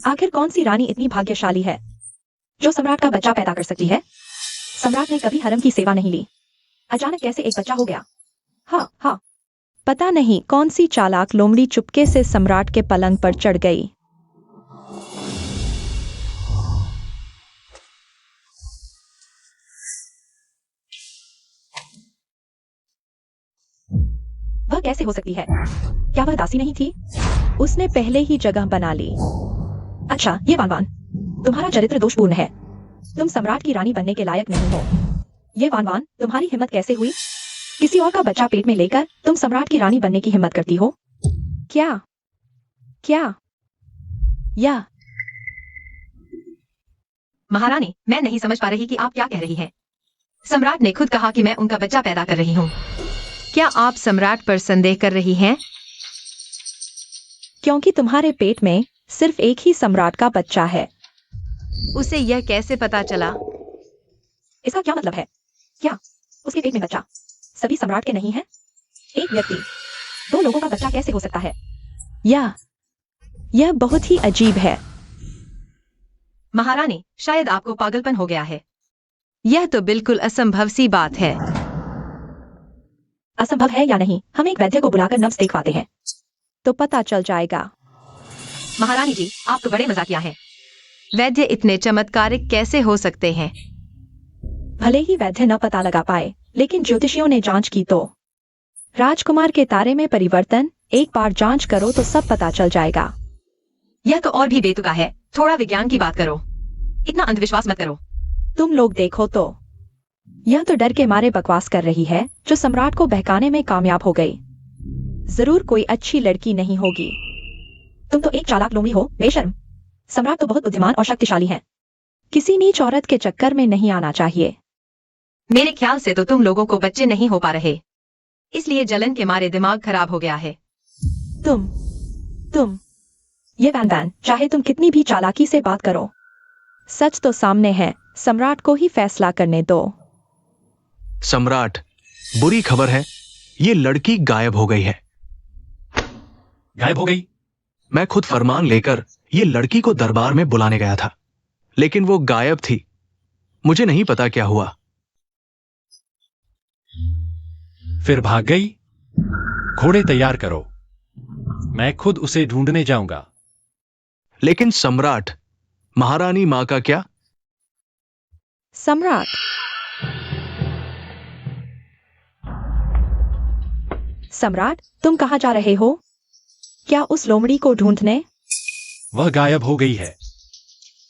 आखिर कौन सी रानी इतनी भाग्यशाली है जो सम्राट का बच्चा पैदा कर सकती है? सम्राट ने कभी हरम की सेवा नहीं ली, अचानक कैसे एक बच्चा हो गया? हाँ, पता नहीं कौन सी चालाक लोमड़ी चुपके से सम्राट के पलंग पर चढ़ गई। वह कैसे हो सकती है? क्या वह दासी नहीं थी? उसने पहले ही जगह बना ली। अच्छा, ये वानवान, तुम्हारा चरित्र दोषपूर्ण है। तुम सम्राट की रानी बनने के लायक नहीं हो। ये वानवान, तुम्हारी हिम्मत कैसे हुई? किसी और का बच्चा पेट में लेकर तुम सम्राट की रानी बनने की हिम्मत करती हो? क्या? या महारानी, मैं नहीं समझ पा रही कि आप क्या कह रही हैं। सम्राट ने खुद कहा कि मैं उनका बच्चा पैदा कर रही हूँ। क्या आप सम्राट पर संदेह कर रही हैं? क्योंकि तुम्हारे पेट में सिर्फ एक ही सम्राट का बच्चा है। उसे यह कैसे पता चला? इसका क्या मतलब है? क्या उसके पेट में बच्चा सभी सम्राट के नहीं है? एक व्यक्ति 2 लोगों का बच्चा कैसे हो सकता है? यह बहुत ही अजीब है। महारानी, शायद आपको पागलपन हो गया है। यह तो बिल्कुल असंभव सी बात है। असंभव है या नहीं, हम एक वैद्य को बुलाकर नब्ज देखवाते हैं, तो पता चल जाएगा। महारानी जी, आप तो बड़े मजाकिया हैं। वैद्य इतने चमत्कारिक कैसे हो सकते हैं? भले ही वैद्य न पता लगा पाए, लेकिन ज्योतिषियों ने जांच की तो। राजकुमार के तारे में परिवर्तन, एक बार जांच करो तो सब पता चल जाएगा। यह तो और भी बेतुका है। थोड़ा विज्ञान की बात करो, इतना अंधविश्वास मत करो। तुम लोग देखो तो, यह तो डर के मारे बकवास कर रही है, जो सम्राट को बहकाने में कामयाब हो गई। जरूर कोई अच्छी लड़की नहीं होगी। तुम तो एक चालाक लोमड़ी हो, बेशर्म। सम्राट तो बहुत बुद्धिमान और शक्तिशाली है। किसी नीच औरत के चक्कर में नहीं आना चाहिए। मेरे ख्याल से तो तुम लोगों को बच्चे नहीं हो पा रहे, इसलिए जलन के मारे दिमाग खराब हो गया है। तुम ये वैन, चाहे तुम कितनी भी चालाकी से बात करो, सच तो सामने है। सम्राट को ही फैसला करने दो। सम्राट, बुरी खबर है, ये लड़की गायब हो गई है। गायब हो गई? मैं खुद फरमान लेकर ये लड़की को दरबार में बुलाने गया था, लेकिन वो गायब थी। मुझे नहीं पता क्या हुआ। फिर भाग गई? घोड़े तैयार करो, मैं खुद उसे ढूंढने जाऊंगा। लेकिन सम्राट, महारानी मां का क्या? सम्राट, तुम कहाँ जा रहे हो? क्या उस लोमड़ी को ढूंढने? वह गायब हो गई है,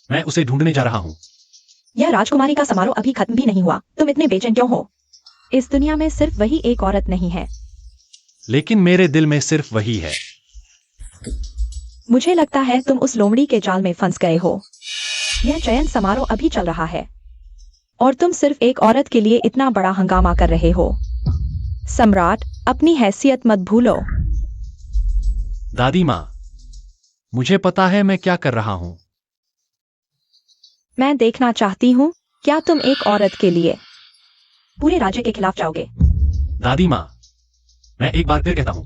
मैं उसे ढूंढने जा रहा हूं। यह राजकुमारी का समारोह अभी खत्म भी नहीं हुआ, तुम इतने बेचैन क्यों हो? इस दुनिया में सिर्फ वही एक औरत नहीं है। लेकिन मेरे दिल में सिर्फ वही है। मुझे लगता है तुम उस लोमड़ी के जाल में फंस गए हो। यह चयन समारोह अभी चल रहा है और तुम सिर्फ एक औरत के लिए इतना बड़ा हंगामा कर रहे हो। सम्राट, अपनी हैसियत मत भूलो। दादी मां, मुझे पता है मैं क्या कर रहा हूं। मैं देखना चाहती हूँ, क्या तुम एक औरत के लिए पूरे राज्य के खिलाफ जाओगे? दादी मां, मैं एक बार फिर कहता हूं,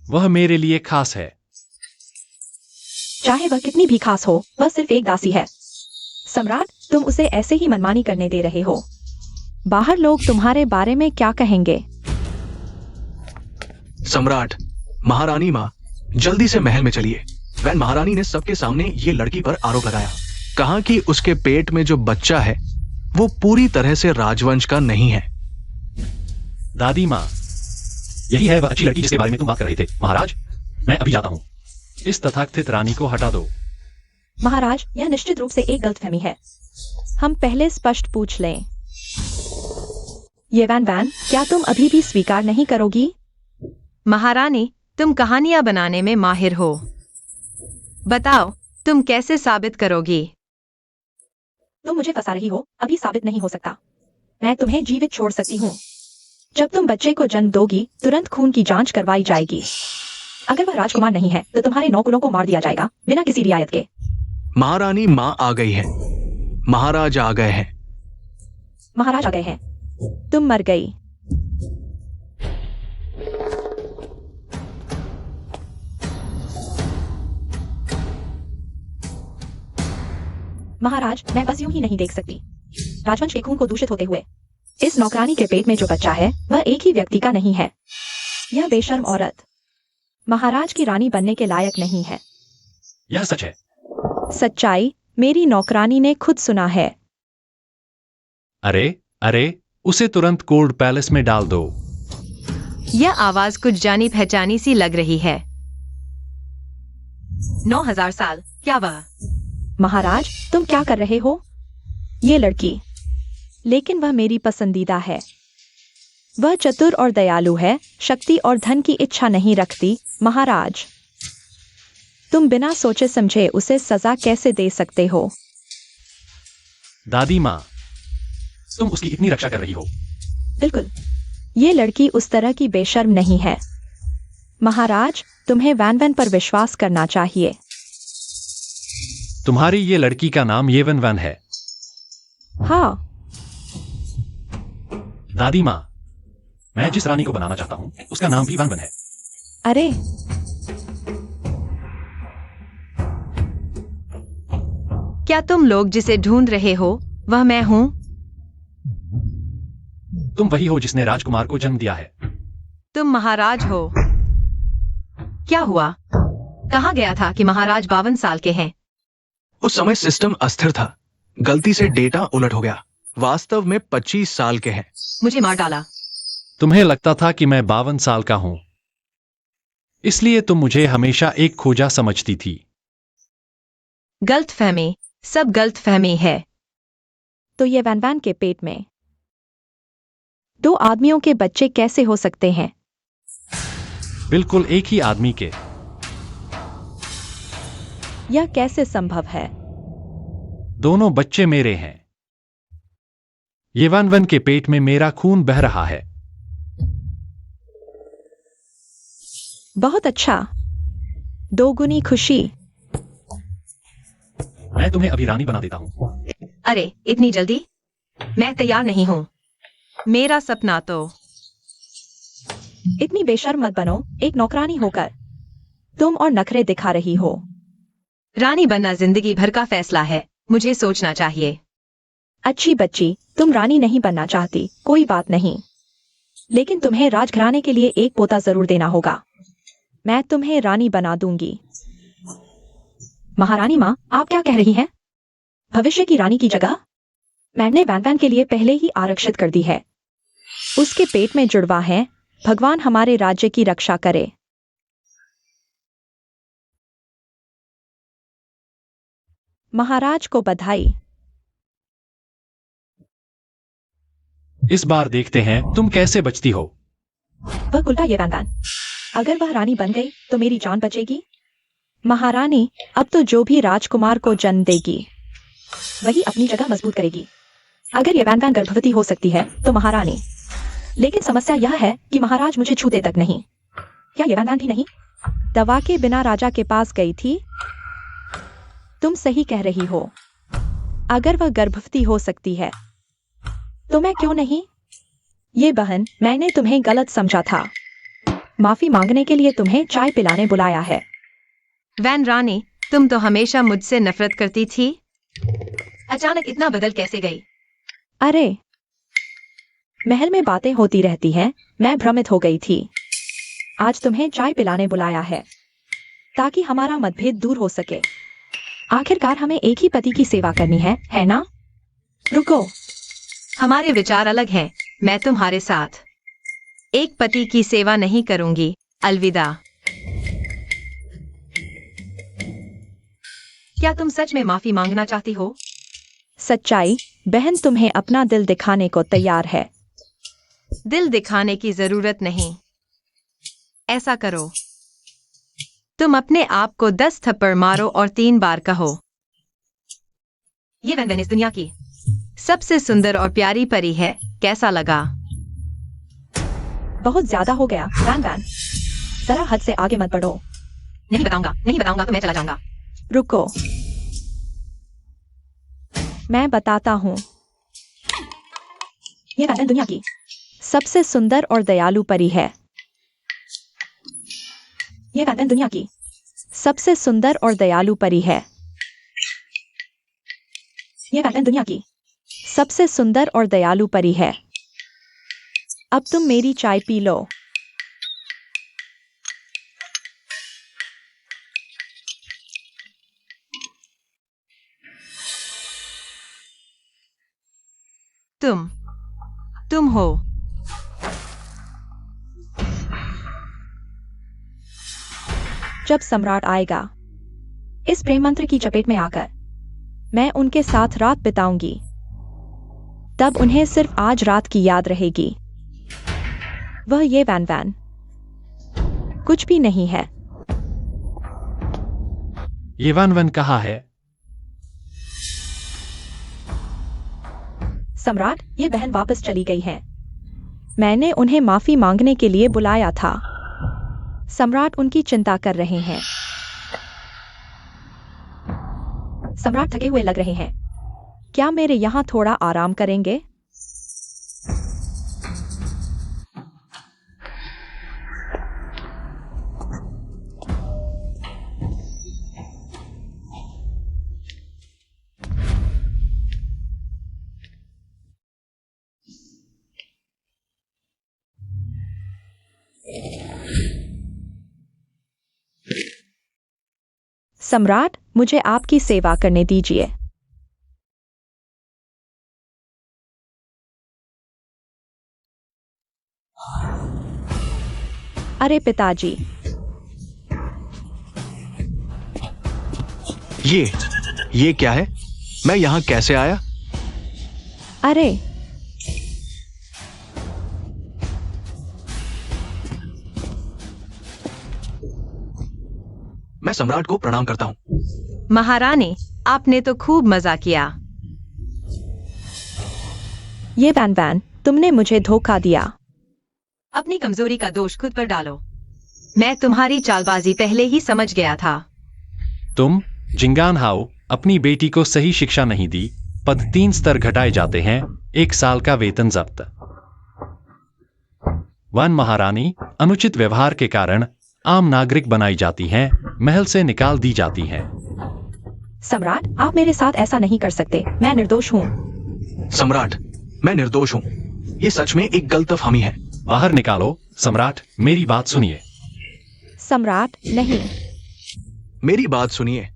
वह मेरे लिए खास है। चाहे वह कितनी भी खास हो, वह सिर्फ एक दासी है। सम्राट, तुम उसे ऐसे ही मनमानी करने दे रहे हो। बाहर लोग तुम्हारे बारे में क्या कहेंगे? सम्राट, महारानी माँ, जल्दी से महल में चलिए। वैन महारानी ने सबके सामने ये लड़की पर आरोप लगाया। कहा कि उसके पेट में जो बच्चा है वो पूरी तरह से राजवंश का नहीं है। दादी माँ, यही है वह अच्छी लड़की जिसके बारे में तुम बात कर रहे थे। महाराज, मैं अभी जाता हूँ। इस तथाकथित रानी को हटा दो। महाराज, यह निश्चित रूप से एक गलतफहमी है। हम पहले स्पष्ट पूछ लें। ये वैन वैन, क्या तुम अभी भी स्वीकार नहीं करोगी? महारानी, तुम कहानियां बनाने में माहिर हो। बताओ, तुम कैसे साबित करोगी? तुम मुझे फंसा रही हो। अभी साबित नहीं हो सकता। मैं तुम्हें जीवित छोड़ सकती हूँ। जब तुम बच्चे को जन्म दोगी, तुरंत खून की जांच करवाई जाएगी। अगर वह राजकुमार नहीं है तो तुम्हारे 9 कुलों को मार दिया जाएगा, बिना किसी रियायत के। महारानी माँ आ गई है। महाराज आ गए हैं। महाराज आ गए हैं। तुम मर गई। महाराज, मैं बस यूं ही नहीं देख सकती। राजवंश के खून को दूषित होते हुए इस नौकरानी के पेट में जो बच्चा है वह एक ही व्यक्ति का नहीं है। यह बेशर्म औरत महाराज की रानी बनने के लायक नहीं है। यह सच है। सच्चाई मेरी नौकरानी ने खुद सुना है। अरे अरे, उसे तुरंत कोर्ट पैलेस में डाल दो। यह आवाज कुछ जानी पहचानी सी लग रही है। 9000 साल, क्या वह? महाराज, तुम क्या कर रहे हो? ये लड़की, लेकिन वह मेरी पसंदीदा है। वह चतुर और दयालु है, शक्ति और धन की इच्छा नहीं रखती। महाराज, तुम बिना सोचे समझे उसे सजा कैसे दे सकते हो? दादी माँ, तुम उसकी इतनी रक्षा कर रही हो। बिल्कुल, ये लड़की उस तरह की बेशर्म नहीं है। महाराज, तुम्हें वैन वैन पर विश्वास करना चाहिए। तुम्हारी ये लड़की का नाम येवन वैन है। हाँ। दादी माँ, मैं जिस रानी को बनाना चाहता हूँ उसका नाम भी वैन वैन है। अरे, क्या तुम लोग जिसे ढूंढ रहे हो वह मैं हूँ? तुम वही हो जिसने राजकुमार को जन्म दिया है। तुम महाराज हो। क्या हुआ? कहा गया था कि महाराज 52 साल के हैं। उस समय सिस्टम अस्थिर था। गलती से डेटा उलट हो गया। वास्तव में 25 साल के हैं। मुझे मार डाला। तुम्हें लगता था कि मैं 52 साल का हूं, इसलिए तुम मुझे हमेशा एक खोजा समझती थी। गलतफहमी, सब गलतफहमी है। तो ये वैन वैन के पेट में 2 आदमियों के बच्चे कैसे हो सकते हैं? बिल्कुल एक ही आदमी के। यह कैसे संभव है? दोनों बच्चे मेरे हैं। ये वैन वैन के पेट में मेरा खून बह रहा है। बहुत अच्छा, 2 गुनी खुशी। मैं तुम्हें अभी रानी बना देता हूं। अरे, इतनी जल्दी? मैं तैयार नहीं हूँ। मेरा सपना तो। इतनी बेशर्म मत बनो, एक नौकरानी होकर तुम और नखरे दिखा रही हो। रानी बनना जिंदगी भर का फैसला है, मुझे सोचना चाहिए। अच्छी बच्ची, तुम रानी नहीं बनना चाहती, कोई बात नहीं, लेकिन तुम्हें राजघराने के लिए एक पोता जरूर देना होगा। मैं तुम्हें रानी बना दूंगी। महारानी माँ, आप क्या कह रही हैं? भविष्य की रानी की जगह मैंने वैन वैन के लिए पहले ही आरक्षित कर दी है। उसके पेट में जुड़वा है। भगवान हमारे राज्य की रक्षा करे। महाराज को बधाई। इस बार देखते हैं तुम कैसे बचती हो। वह उल्टा ये वैन वैन, अगर वह रानी बन गई तो मेरी जान बचेगी। महारानी अब तो जो भी राजकुमार को जन्म देगी वही अपनी जगह मजबूत करेगी। अगर ये वैन वैन गर्भवती हो सकती है तो महारानी, लेकिन समस्या यह है कि महाराज मुझे छूते तक नहीं। क्या ये वैन वैन भी नहीं? दवा के बिना राजा के पास गई थी। तुम सही कह रही हो। अगर वह गर्भवती हो सकती है तो मैं क्यों नहीं? ये बहन, मैंने तुम्हें गलत समझा था। माफी मांगने के लिए तुम्हें चाय पिलाने बुलाया है। वैन रानी, तुम तो हमेशा मुझसे नफरत करती थी। अचानक इतना बदल कैसे गई? अरे, महल में बातें होती रहती हैं, मैं भ्रमित हो गई थी। आज तुम्हें चाय पिलाने बुलाया है ताकि हमारा मतभेद दूर हो सके। आखिरकार हमें एक ही पति की सेवा करनी है ना? रुको, हमारे विचार अलग हैं। मैं तुम्हारे साथ एक पति की सेवा नहीं करूंगी। अलविदा। क्या तुम सच में माफी मांगना चाहती हो? सच्चाई, बहन तुम्हें अपना दिल दिखाने को तैयार है। दिल दिखाने की जरूरत नहीं। ऐसा करो, तुम अपने आप को 10 थप्पड़ मारो और 3 बार कहो, ये वैन इस दुनिया की सबसे सुंदर और प्यारी परी है। कैसा लगा? बहुत ज्यादा हो गया, वैन वैन। जरा हद से आगे मत बढ़ो। नहीं बताऊंगा तो मैं चला जाऊंगा। रुको, मैं बताता हूँ। ये वैन दुनिया की सबसे सुंदर और दयालु परी है। ये वैन दुनिया की सबसे सुंदर और दयालु परी है। ये वैन दुनिया की सबसे सुंदर और दयालु परी है। अब तुम मेरी चाय पी लो। तुम हो। जब सम्राट आएगा, इस प्रेम मंत्र की चपेट में आकर मैं उनके साथ रात बिताऊंगी, तब उन्हें सिर्फ आज रात की याद रहेगी। वह ये वैन वैन कुछ भी नहीं है। ये वैन वैन कहाँ है? सम्राट, ये बहन वापस चली गई है। मैंने उन्हें माफी मांगने के लिए बुलाया था। सम्राट उनकी चिंता कर रहे हैं। सम्राट थके हुए लग रहे हैं। क्या मेरे यहाँ थोड़ा आराम करेंगे? सम्राट, मुझे आपकी सेवा करने दीजिए। अरे पिताजी, ये क्या है? मैं यहां कैसे आया? अरे, मैं सम्राट को प्रणाम करता हूं। महारानी, आपने तो खूब मजा किया। ये वैन वैन, तुमने मुझे धोखा दिया। अपनी कमजोरी का दोष खुद पर डालो। मैं तुम्हारी चालबाजी पहले ही समझ गया था। तुम जिंगान हाओ, अपनी बेटी को सही शिक्षा नहीं दी। पद 3 स्तर घटाए जाते हैं, 1 साल का वेतन जब्त। वन महारानी अनुचित व्यवहार के कारण आम नागरिक बनाई जाती हैं, महल से निकाल दी जाती हैं। सम्राट, आप मेरे साथ ऐसा नहीं कर सकते। मैं निर्दोष हूँ। सम्राट, मैं निर्दोष हूं। ये सच में एक गलतफहमी है। बाहर निकालो। सम्राट, मेरी बात सुनिए। सम्राट, नहीं। मेरी बात सुनिए।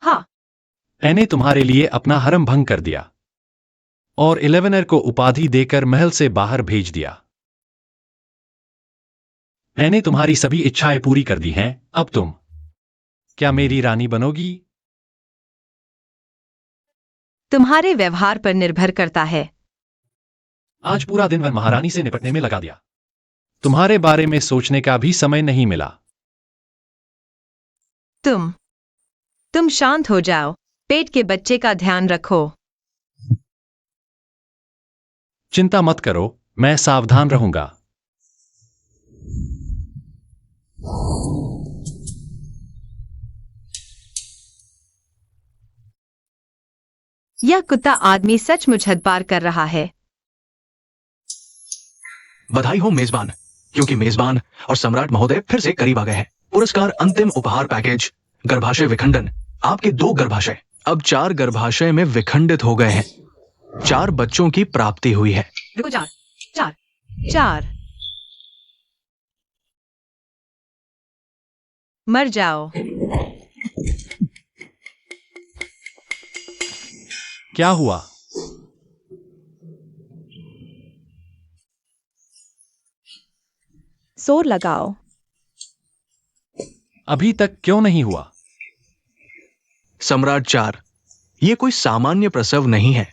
हाँ, मैंने तुम्हारे लिए अपना हरम भंग कर दिया और 11 को उपाधि देकर महल से बाहर भेज दिया। मैंने तुम्हारी सभी इच्छाएं पूरी कर दी हैं। अब तुम क्या मेरी रानी बनोगी? तुम्हारे व्यवहार पर निर्भर करता है। आज पूरा दिन वन महारानी से निपटने में लगा दिया। तुम्हारे बारे में सोचने का भी समय नहीं मिला। तुम शांत हो जाओ। पेट के बच्चे का ध्यान रखो। चिंता मत करो, मैं सावधान रहूंगा। यह कुत्ता आदमी सचमुच हद पार कर रहा है। बधाई हो मेजबान, क्योंकि मेजबान और सम्राट महोदय फिर से करीब आ गए हैं। पुरस्कार अंतिम उपहार पैकेज गर्भाशय विखंडन। आपके 2 गर्भाशय अब 4 गर्भाशय में विखंडित हो गए हैं। 4 बच्चों की प्राप्ति हुई है। रुको, 4 4 4। मर जाओ। क्या हुआ? जोर लगाओ। अभी तक क्यों नहीं हुआ? सम्राट 4, ये कोई सामान्य प्रसव नहीं है।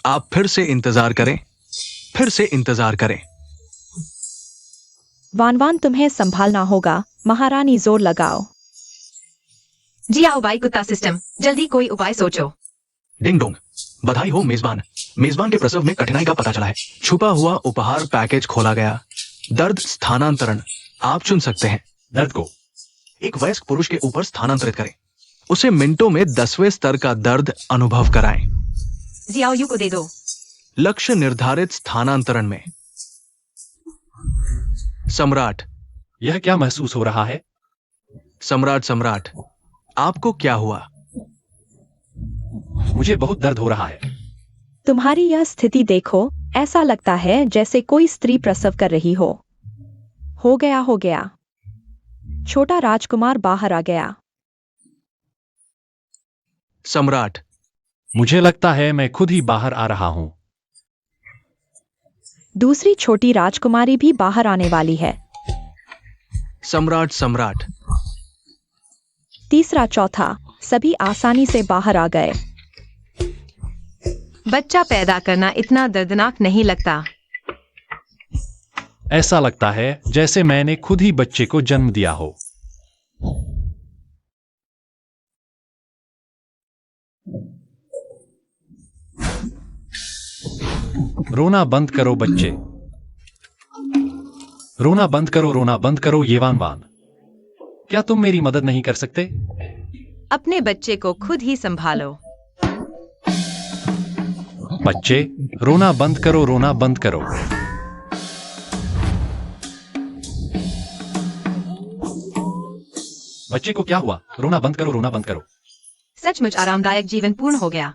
आप फिर से इंतजार करें, फिर से इंतजार करें। वानवान, तुम्हें संभालना होगा। महारानी, जोर लगाओ। जी आओ भाई कुत्ता सिस्टम, जल्दी कोई उपाय सोचो। डिंग डोंग, बधाई हो मेजबान। मेजबान के प्रसव में कठिनाई का पता चला है। छुपा हुआ उपहार पैकेज खोला गया। दर्द स्थानांतरण आप चुन सकते हैं। दर्द को एक वयस्क पुरुष के ऊपर स्थानांतरित करें। उसे मिनटों में 10वें स्तर का दर्द अनुभव कराएं। जी आओ, यू को दे दो। लक्ष्य निर्धारित स्थानांतरण में। सम्राट, यह क्या महसूस हो रहा है? सम्राट, आपको क्या हुआ? मुझे बहुत दर्द हो रहा है। तुम्हारी यह स्थिति देखो, ऐसा लगता है जैसे कोई स्त्री प्रसव कर रही हो। हो गया। छोटा राजकुमार बाहर आ गया। सम्राट, मुझे लगता है मैं खुद ही बाहर आ रहा हूं। दूसरी छोटी राजकुमारी भी बाहर आने वाली है। सम्राट, तीसरा, चौथा, सभी आसानी से बाहर आ गए। बच्चा पैदा करना इतना दर्दनाक नहीं लगता। ऐसा लगता है जैसे मैंने खुद ही बच्चे को जन्म दिया हो। रोना बंद करो बच्चे। रोना बंद करो ये वान। क्या तुम मेरी मदद नहीं कर सकते? अपने बच्चे को खुद ही संभालो। बच्चे, रोना बंद करो। बच्चे को क्या हुआ? रोना बंद करो। सचमुच आरामदायक जीवन पूर्ण हो गया।